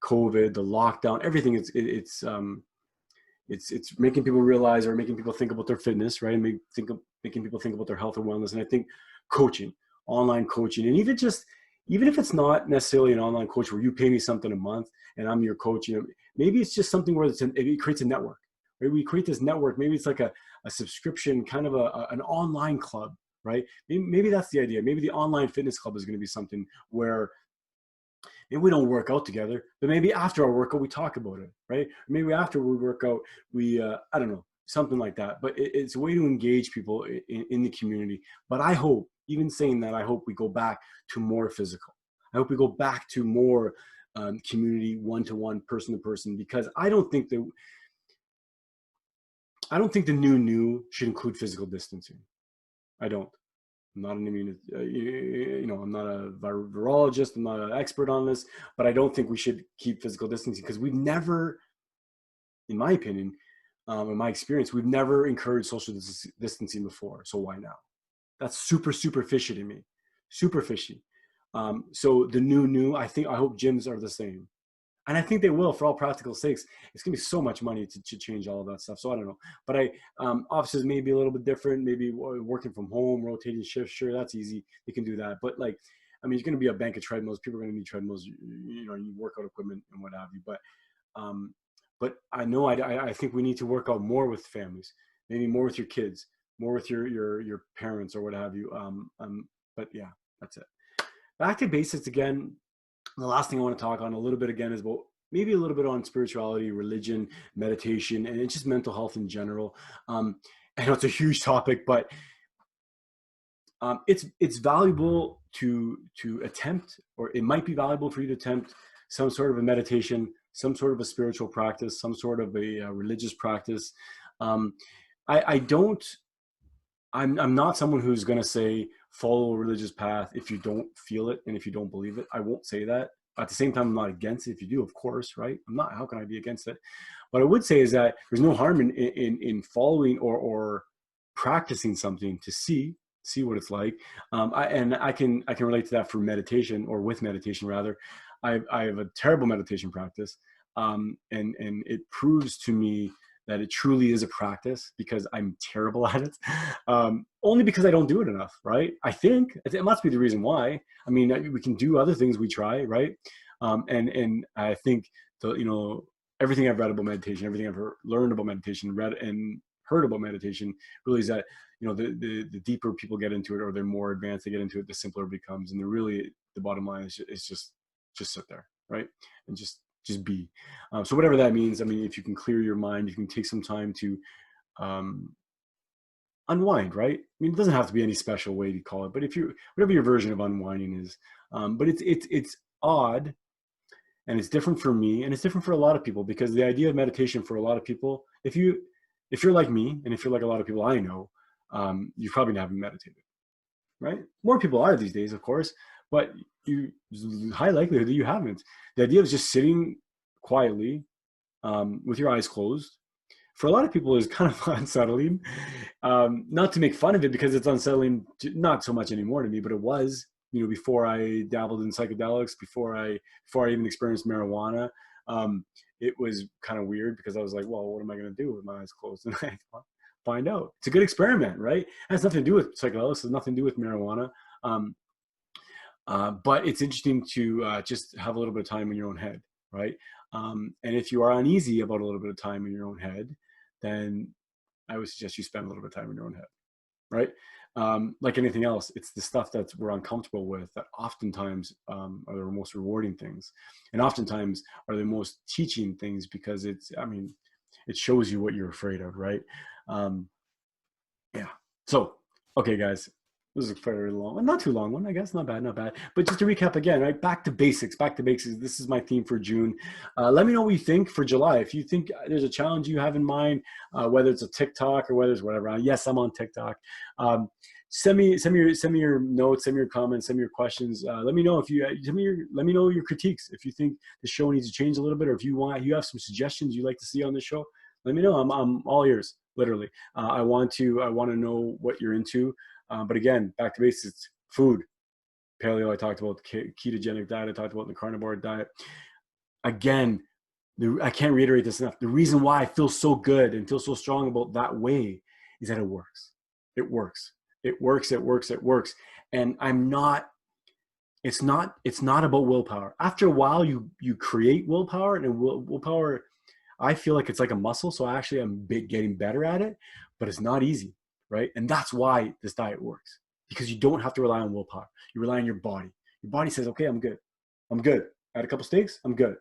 A: COVID, the lockdown, everything, it's making people realize, or making people think about their fitness, right? Making people think about their health and wellness. And I think coaching, online coaching, and even if it's not necessarily an online coach where you pay me something a month and I'm your coach, maybe it's just something where it creates a network. Right? We create this network. Maybe it's like a subscription, kind of an online club, right? Maybe that's the idea. Maybe the online fitness club is going to be something where maybe we don't work out together, but maybe after our workout, we talk about it, right? Maybe after we work out, we, I don't know, something like that. But it's a way to engage people in the community. But I hope, even saying that, I hope we go back to more physical. I hope we go back to more community, one-to-one, person-to-person, because I don't think the new should include physical distancing. I don't. I'm not I'm not a virologist. I'm not an expert on this, but I don't think we should keep physical distancing, because we've never, in my opinion, in my experience, we've never encouraged social distancing before. So why now? That's super fishy to me. Super fishy. So the new, I hope gyms are the same. And I think they will, for all practical sakes. It's going to be so much money to change all of that stuff. So I don't know. But offices may be a little bit different. Maybe working from home, rotating shifts. Sure, that's easy. They can do that. But it's going to be a bank of treadmills. People are going to need treadmills, you workout equipment and what have you. But I know I think we need to work out more with families. Maybe more with your kids, more with your parents or what have you. But yeah, that's it. Back to basics again. The last thing I want to talk on a little bit again is about maybe a little bit on spirituality, religion, meditation, and it's just mental health in general. I know it's a huge topic, but it's valuable to attempt, or it might be valuable for you to attempt some sort of a meditation, some sort of a spiritual practice, some sort of a religious practice. Um, I don't. I'm not someone who's going to say follow a religious path if you don't feel it and if you don't believe it. I won't say that. At the same time, I'm not against it if you do, of course, right? I'm not. How can I be against it? What I would say is that there's no harm in following or practicing something to see what it's like. I can relate to that for meditation, or with meditation rather. I have a terrible meditation practice, and it proves to me that it truly is a practice because I'm terrible at it. Only because I don't do it enough, right? I think it must be the reason why. I mean, we can do other things we try, right? And I think everything I've read about meditation, everything I've learned about meditation, read and heard about meditation, really is that the deeper people get into it, or they're more advanced they get into it, the simpler it becomes. And the bottom line is just sit there, right? And just be. So whatever that means. I mean, if you can clear your mind, you can take some time to unwind, right? I mean, it doesn't have to be any special way to call it, but whatever your version of unwinding is. But it's odd, and it's different for me, and it's different for a lot of people, because the idea of meditation for a lot of people, if you're like me, and if you're like a lot of people I know, you probably haven't meditated, right? More people are these days, of course, but high likelihood that you haven't. The idea of just sitting quietly with your eyes closed, for a lot of people, is kind of unsettling. Not to make fun of it, because it's unsettling, not so much anymore to me, but it was, before I dabbled in psychedelics, before I even experienced marijuana. It was kind of weird, because I was like, well, what am I going to do with my eyes closed? And I find out. It's a good experiment, right? It has nothing to do with psychedelics. It has nothing to do with marijuana. But it's interesting to just have a little bit of time in your own head, right? And if you are uneasy about a little bit of time in your own head, then I would suggest you spend a little bit of time in your own head, right? Like anything else, it's the stuff that we're uncomfortable with that oftentimes are the most rewarding things, and oftentimes are the most teaching things, because it shows you what you're afraid of, right? Yeah. So, okay, guys, this is a very long one, not too long one, I guess. Not bad. But just to recap again, right? Back to basics. This is my theme for June. Let me know what you think for July. If you think there's a challenge you have in mind, whether it's a TikTok or whether it's whatever. Yes, I'm on TikTok. Send me your notes, send me your comments, send me your questions. Let me know let me know your critiques. If you think the show needs to change a little bit, or if you have some suggestions you'd like to see on the show, let me know. I'm all ears, literally. I want to know what you're into. But again, back to basics: food, paleo. I talked about the ketogenic diet. I talked about the carnivore diet. Again, I can't reiterate this enough. The reason why I feel so good and feel so strong about that way is that it works. It works. It works. It works. It works. And it's not about willpower. After a while, you create willpower, and willpower, I feel like it's like a muscle. So actually I'm getting better at it, but it's not easy, right? And that's why this diet works, because you don't have to rely on willpower. You rely on your body. Your body says, okay, I'm good. I had a couple steaks, I'm good.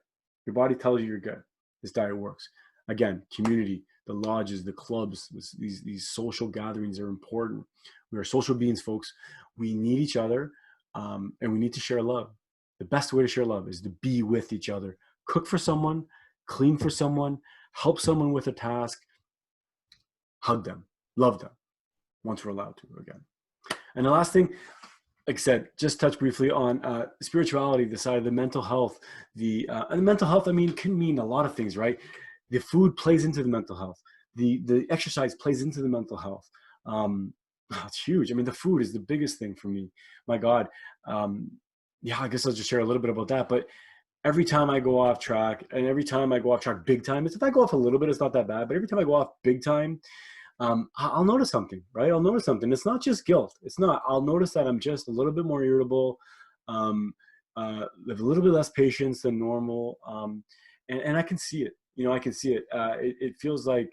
A: Your body tells you you're good. This diet works. Again, community, the lodges, the clubs, these social gatherings are important. We are social beings, folks. We need each other, and we need to share love. The best way to share love is to be with each other. Cook for someone, clean for someone, help someone with a task, hug them, love them, once we're allowed to again. And the last thing, like I said, just touch briefly on spirituality, the side of the mental health. And mental health, can mean a lot of things, right? The food plays into the mental health. The exercise plays into the mental health. It's huge. The food is the biggest thing for me. My God. I guess I'll just share a little bit about that. But every time I go off track, and every time I go off track big time, if I go off a little bit, it's not that bad. But every time I go off big time, I'll notice something, right? I'll notice something. It's not just guilt. It's not. I'll notice that I'm just a little bit more irritable, have a little bit less patience than normal, and I can see it. I can see it. It feels like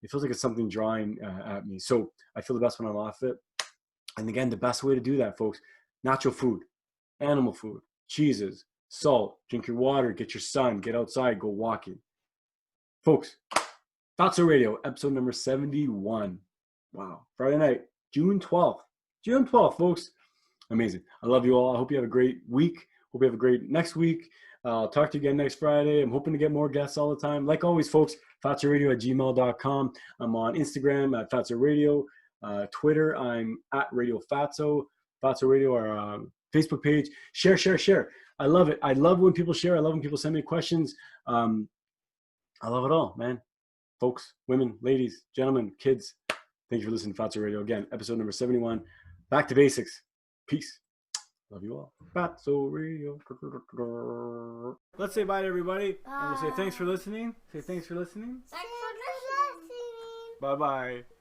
A: it's something drawing at me. So I feel the best when I'm off it. And again, the best way to do that, folks: natural food, animal food, cheeses, salt, drink your water, get your sun, get outside, go walking. Folks, Fatso Radio, episode number 71. Wow. Friday night, June 12th. June 12th, folks. Amazing. I love you all. I hope you have a great week. Hope you have a great next week. I'll talk to you again next Friday. I'm hoping to get more guests all the time. Like always, folks, fatsoradio@gmail.com. I'm on Instagram at Fatso Radio. Twitter, I'm at Radio Fatso. Fatso Radio, our Facebook page. Share. I love it. I love when people share. I love when people send me questions. I love it all, man. Folks, women, ladies, gentlemen, kids, thank you for listening to Fatso Radio. Again, episode number 71. Back to basics. Peace. Love you all. Fatso Radio. Let's say bye to everybody. And we'll say thanks for listening. Say thanks for listening.
B: Thanks for listening.
A: Bye-bye.